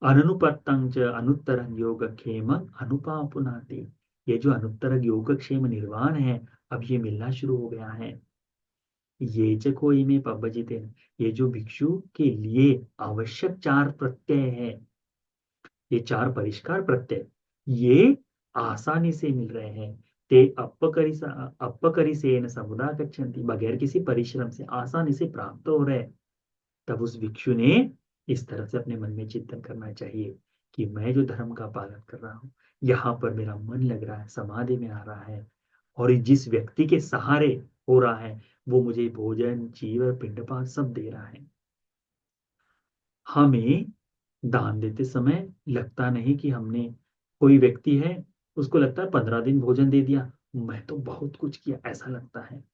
Speaker 1: अनुपत्तं च अनुत्तरं योगक्षेम अनुपापुनाति, ये जो अनुत्तर योगक्षेम निर्वाण है, अब ये मिलना शुरू हो गया है। ये च कोई में पब्बजिते, ये जो भिक्षु के लिए आवश्यक चार प्रत्यय है, ये चार परिष्कार प्रत्यय, ये आसानी से मिल रहे हैं। ते अपकरिसेन समुदा गच्छन्ति, बगैर किसी परिश्रम से आसानी से प्राप्त हो रहे। तब उस भिक्षु ने इस तरह से अपने मन में चिंतन करना चाहिए कि मैं जो धर्म का पालन कर रहा हूँ, यहाँ पर मेरा मन लग रहा है, समाधि में आ रहा है, और जिस व्यक्ति के सहारे हो रहा है वो मुझे भोजन, चीवर, पिंडपात सब दे रहा है। हमें दान देते समय लगता नहीं कि हमने, कोई व्यक्ति है उसको लगता है 15 दिन भोजन दे दिया, मैं तो बहुत कुछ किया, ऐसा लगता है।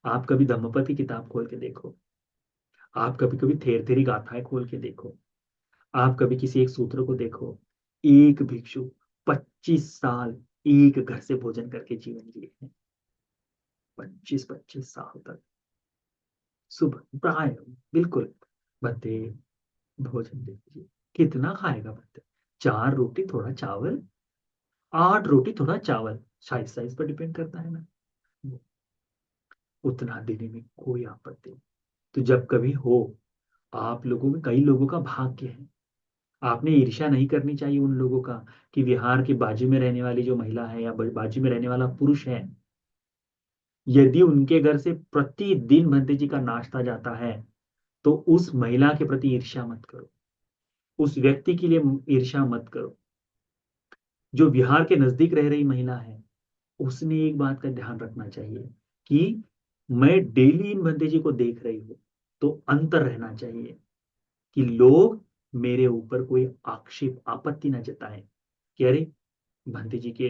Speaker 1: आप कभी धम्मपद की किताब खोल के देखो, आप कभी कभी थेर थेरी गाथाएं खोल के देखो, आप कभी किसी एक सूत्र को देखो, एक भिक्षु 25 साल एक घर से भोजन करके जीवन जिए हैं। 25-25 साल तक, सुबह प्राय, बिल्कुल, भद्दे भोजन दीजिए। कितना खाएगा भद्दे? 4 रोटी थोड़ा चावल, 8 रोटी थोड़ा चावल, साइज पर डिपेंड करता है ना, उतना देने में कोई आपत्ति नहीं। तो जब कभी हो, आप लोगों में कई लोगों का भाग्य है, आपने ईर्ष्या नहीं करनी चाहिए उन लोगों का कि विहार के बाजू में रहने वाली जो महिला है या बाजू में रहने वाला पुरुष है, यदि उनके घर से प्रतिदिन भंते जी का नाश्ता जाता है, तो उस महिला के प्रति ईर्ष्या मत करो, उस व्यक्ति के लिए ईर्ष्या मत करो। जो विहार के नजदीक रह रही महिला है, उसने एक बात का ध्यान रखना चाहिए कि मैं डेली इन भंते जी को देख रही हूं, तो अंतर रहना चाहिए कि लोग मेरे ऊपर कोई आक्षेप आपत्ति न जताएं कि अरे भंते जी के,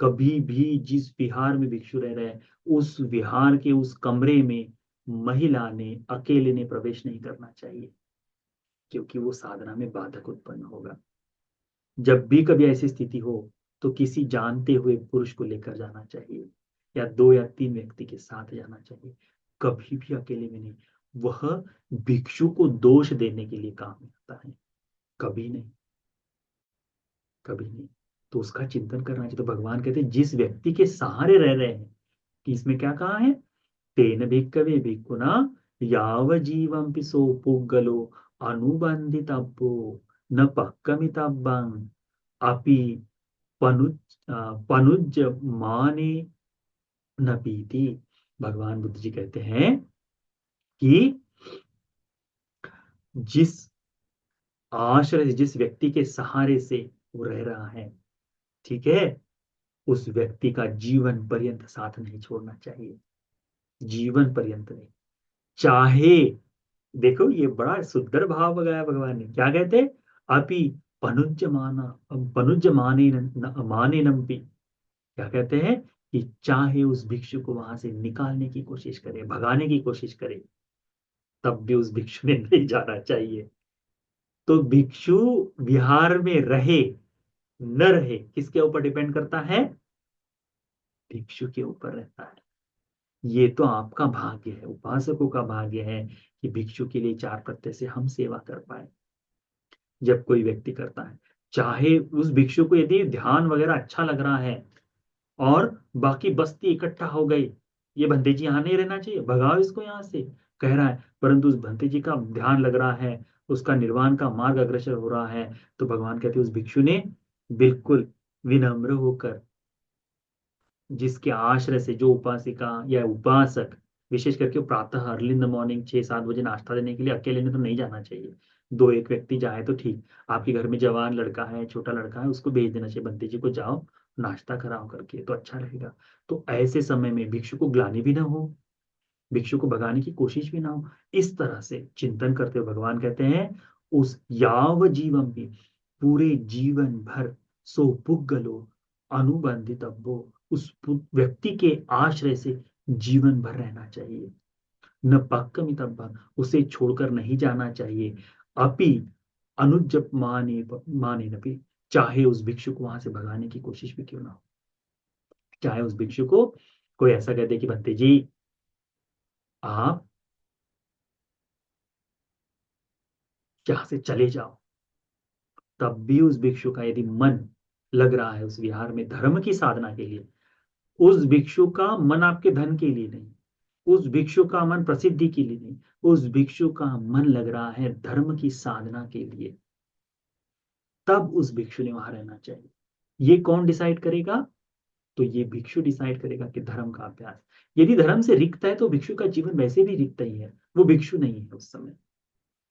Speaker 1: कभी भी जिस विहार में भिक्षु रह रहे हैं, उस विहार के उस कमरे में महिला ने अकेले ने प्रवेश नहीं करना चाहिए, क्योंकि वो साधना में बाधक उत्पन्न होगा। जब भी कभी ऐसी स्थिति हो, तो किसी जानते हुए पुरुष को लेकर जाना चाहिए, या 2 या 3 व्यक्ति के साथ जाना चाहिए, कभी भी अकेले में नहीं। वह भिक्षु को दोष देने के लिए काम में आता है, कभी नहीं, कभी नहीं। तो उसका चिंतन करना चाहिए। तो भगवान कहते हैं जिस व्यक्ति के सहारे रह रहे हैं, कि इसमें क्या कहा है, तेन भिक्खवे भिक्खुना याव जीवं पिसो पुग्गलो अनुबंधितब्बो न पक्कमितब्बं अपि पनुज पनुज माने न पीति। भगवान बुद्ध जी कहते हैं कि जिस आश्रय, जिस व्यक्ति के सहारे से वो रह रहा है, ठीक है, उस व्यक्ति का जीवन पर्यंत साथ नहीं छोड़ना चाहिए, जीवन पर्यंत नहीं। चाहे, देखो ये बड़ा सुंदर भाव लगाया भगवान ने, क्या कहते, अपि पनुज्यमाना, पनुज्यमाने माने नम्पि, क्या कहते हैं कि चाहे उस भिक्षु को वहां से निकालने की कोशिश करे, भगाने की कोशिश करे, तब भी उस भिक्षु ने नहीं जाना चाहिए। तो भिक्षु विहार में रहे न रहे, किसके ऊपर डिपेंड करता है, भिक्षु के ऊपर रहता है। ये तो आपका भाग्य है, उपासकों का भाग्य है कि भिक्षु के लिए 4 प्रत्यय से हम सेवा कर पाए। जब कोई व्यक्ति करता है, चाहे उस भिक्षु को यदि ध्यान वगैरह अच्छा लग रहा है, और बाकी बस्ती इकट्ठा हो गई, ये भंते जी यहाँ नहीं रहना चाहिए, भगाओ इसको यहाँ से, कह रहा है, परंतु उस भंते जी का ध्यान लग रहा है, उसका निर्वाण का मार्ग अग्रसर हो रहा है, तो भगवान कहते हैं उस भिक्षु ने बिल्कुल विनम्र होकर, जिसके आश्रय से जो उपासिका या उपासक, विशेष करके प्रातः अर्ली इन द मॉर्निंग 6-7 बजे नाश्ता देने के लिए अकेले ने तो नहीं जाना चाहिए, 2 एक व्यक्ति जाए तो ठीक। आपके घर में जवान लड़का है, छोटा लड़का है, उसको भेज देना चाहिए, बंटी जी को जाओ नाश्ता कराओ करके, तो अच्छा रहेगा। तो ऐसे समय में भिक्षु को ग्लानि भी ना हो, भिक्षु को भगाने की कोशिश भी ना हो। इस तरह से चिंतन करते हुए भगवान कहते हैं उस याव जीवन भी, पूरे जीवन भर, सो पुग्गलो अनुबंधितव्यो, उस व्यक्ति के आश्रय से जीवन भर रहना चाहिए, न पक्कमितव्य, उसे छोड़कर नहीं जाना चाहिए, अपि अनुज माने माने नपि, चाहे उस भिक्षु को वहां से भगाने की कोशिश भी क्यों ना हो, चाहे उस भिक्षु को कोई ऐसा कह दे कि भंते जी आप यहाँ से चले जाओ, तब भी उस भिक्षु का यदि मन लग रहा है उस विहार में धर्म की साधना के लिए, उस भिक्षु का मन आपके धन के लिए नहीं, उस भिक्षु का मन प्रसिद्धि के लिए नहीं, उस भिक्षु का मन लग रहा है धर्म की साधना के लिए, तब उस भिक्षु ने वहां रहना चाहिए। ये कौन डिसाइड करेगा, तो ये भिक्षु डिसाइड करेगा कि धर्म का अभ्यास, यदि धर्म से रिक्त है तो भिक्षु का जीवन वैसे भी रिक्त ही है, वो भिक्षु नहीं है उस समय,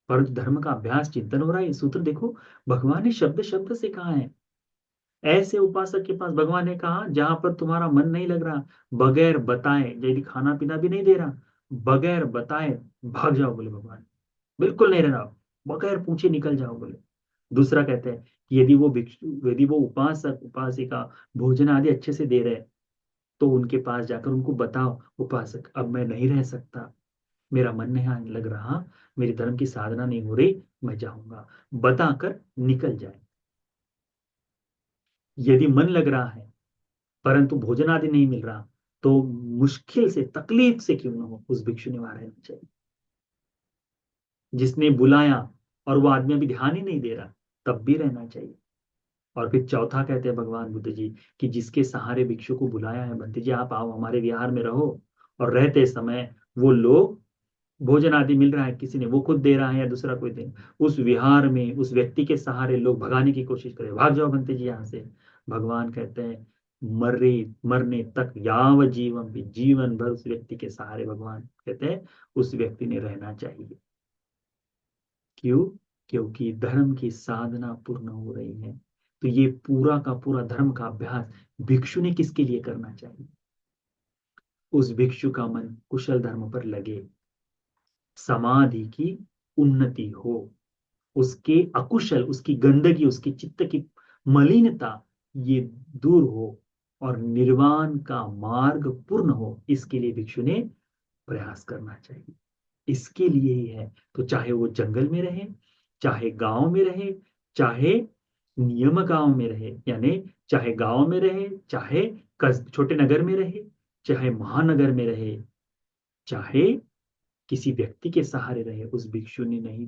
Speaker 1: पर धर्म का अभ्यास चिंतन हो रहा है। ये सूत्र देखो, भगवान ने शब्द शब्द से कहा है, ऐसे उपासक के पास भगवान ने कहा जहां पर तुम्हारा मन नहीं लग रहा, बगैर बताए, यदि खाना पीना भी नहीं दे रहा, बगैर बताए भाग जाओ बोले भगवान, बिल्कुल नहीं रहना, बगैर पूछे निकल जाओ बोले। दूसरा कहते हैं कि यदि वो भिक्षु, यदि वो उपासक उपासिका भोजन आदि अच्छे से दे रहे हैं, तो उनके पास जाकर उनको बताओ, उपासक अब मैं नहीं रह सकता, मेरा मन नहीं लग रहा, मेरी धर्म की साधना नहीं हो रही, मैं जाऊंगा, बताकर निकल जाए। यदि मन लग रहा है परंतु भोजन आदि नहीं मिल रहा, तो मुश्किल से, तकलीफ से क्यों ना हो, उस भिक्षु ने वहां रहना चाहिए। जिसने बुलाया और वो आदमी अभी ध्यान ही नहीं दे रहा, तब भी रहना चाहिए। और फिर चौथा कहते हैं भगवान बुद्ध जी कि जिसके सहारे भिक्षु को बुलाया है, बंटी जी आप आओ हमारे विहार में रहो, और रहते समय वो लोग, भोजन आदि मिल रहा है, किसी ने वो खुद दे रहा है या दूसरा कोई दे, उस विहार में उस व्यक्ति के सहारे लोग भगाने की कोशिश करें, भाग जाओ बंते जी यहाँ से। भगवान कहते हैं मरे मरने तक, याव जीवन भी, जीवन भर उस व्यक्ति के सहारे भगवान कहते हैं उस व्यक्ति ने रहना चाहिए। क्यों? क्योंकि धर्म की साधना पूर्ण हो रही है। तो ये पूरा का पूरा धर्म का अभ्यास भिक्षु ने किसके लिए करना चाहिए? उस भिक्षु का मन कुशल धर्म पर लगे, समाधि की उन्नति हो, उसके अकुशल, उसकी गंदगी, उसकी चित्त की मलिनता ये दूर हो, और निर्वाण का मार्ग पूर्ण हो, इसके लिए भिक्षु ने प्रयास करना चाहिए। इसके लिए ही है। तो चाहे वो जंगल में रहे, चाहे गांव में रहे, चाहे नियम गांव में रहे, यानी चाहे गांव में रहे, चाहे छोटे नगर में रहे, चाहे महानगर में रहे, चाहे किसी व्यक्ति के सहारे रहे, उस भिक्षु ने नहीं,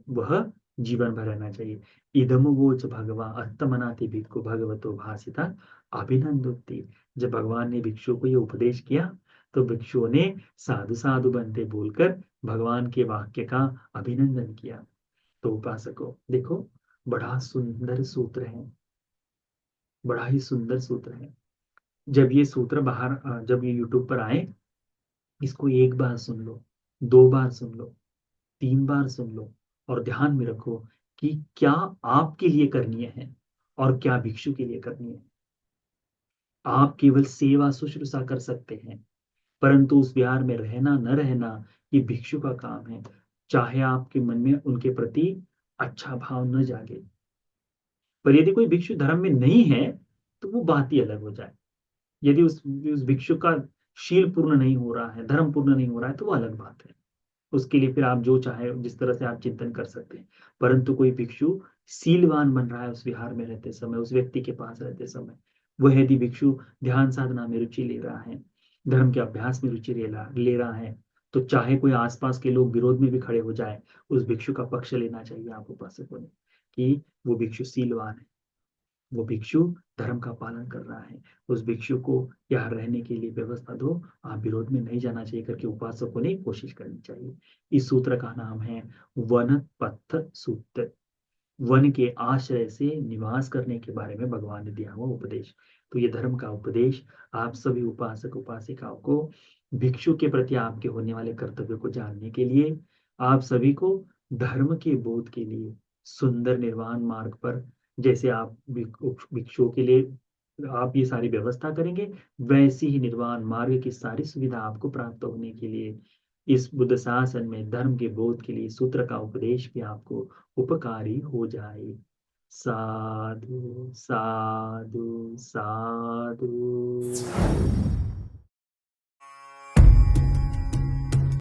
Speaker 1: वह जीवन भर रहना चाहिए। इदम वोच भगवा अत्तमनाति भिक्खु भगवतो भासिता अभिनंदोति। जब भगवान ने भिक्षु को ये उपदेश किया, तो भिक्षुओं ने साधु साधु बनते बोलकर भगवान के वाक्य का अभिनंदन किया। तो उपासकों देखो, बड़ा सुंदर सूत्र है, बड़ा ही सुंदर सूत्र है। जब ये सूत्र बाहर जब ये यूट्यूब पर आए, इसको एक बार सुन लो, दो बार सुन लो, तीन बार सुन लो, और ध्यान में रखो कि क्या आपके लिए करनी है और क्या भिक्षु के लिए करनी है। आप केवल सेवा शुश्रूषा कर सकते हैं, परंतु उस विहार में रहना न रहना ये भिक्षु का काम है। चाहे आपके मन में उनके प्रति अच्छा भाव न जागे, पर यदि कोई भिक्षु धर्म में नहीं है, तो वो बात ही अलग हो जाए। यदि उस भिक्षु का शील पूर्ण नहीं हो रहा है, धर्म पूर्ण नहीं हो रहा है, तो वो अलग बात है। उसके लिए फिर आप जो चाहे जिस तरह से आप चिंतन कर सकते हैं। परंतु कोई भिक्षु सीलवान बन रहा है उस विहार में रहते समय, उस व्यक्ति के पास रहते समय, वह यदि भिक्षु ध्यान साधना में रुचि ले रहा है, धर्म के अभ्यास में रुचि ले रहा है, तो चाहे कोई आसपास के लोग विरोध में भी खड़े हो जाए, उस भिक्षु का पक्ष लेना चाहिए आप उपासकों ने, कि वो भिक्षु सीलवान है, वो भिक्षु धर्म का पालन कर रहा है, उस भिक्षु को यहाँ रहने के लिए व्यवस्था दो, आप विरोध में नहीं जाना चाहिए करके उपासकों ने कोशिश करनी चाहिए। इस सूत्र का नाम है वन पथ सूत्र। वन के आश्रय से निवास करने के बारे में भगवान ने दिया हुआ उपदेश। तो ये धर्म का उपदेश आप सभी उपासक उपासिकाओं को भिक्षु के प्रति आपके होने वाले कर्तव्य को जानने के लिए, आप सभी को धर्म के बोध के लिए, सुंदर निर्वाण मार्ग पर, जैसे आप भिक्षुओं के लिए आप ये सारी व्यवस्था करेंगे, वैसी ही निर्वाण मार्ग की सारी सुविधा आपको प्राप्त होने के लिए, इस बुद्ध शासन में धर्म के बोध के लिए सूत्र का उपदेश भी आपको उपकारी हो जाए। साधु साधु साधु।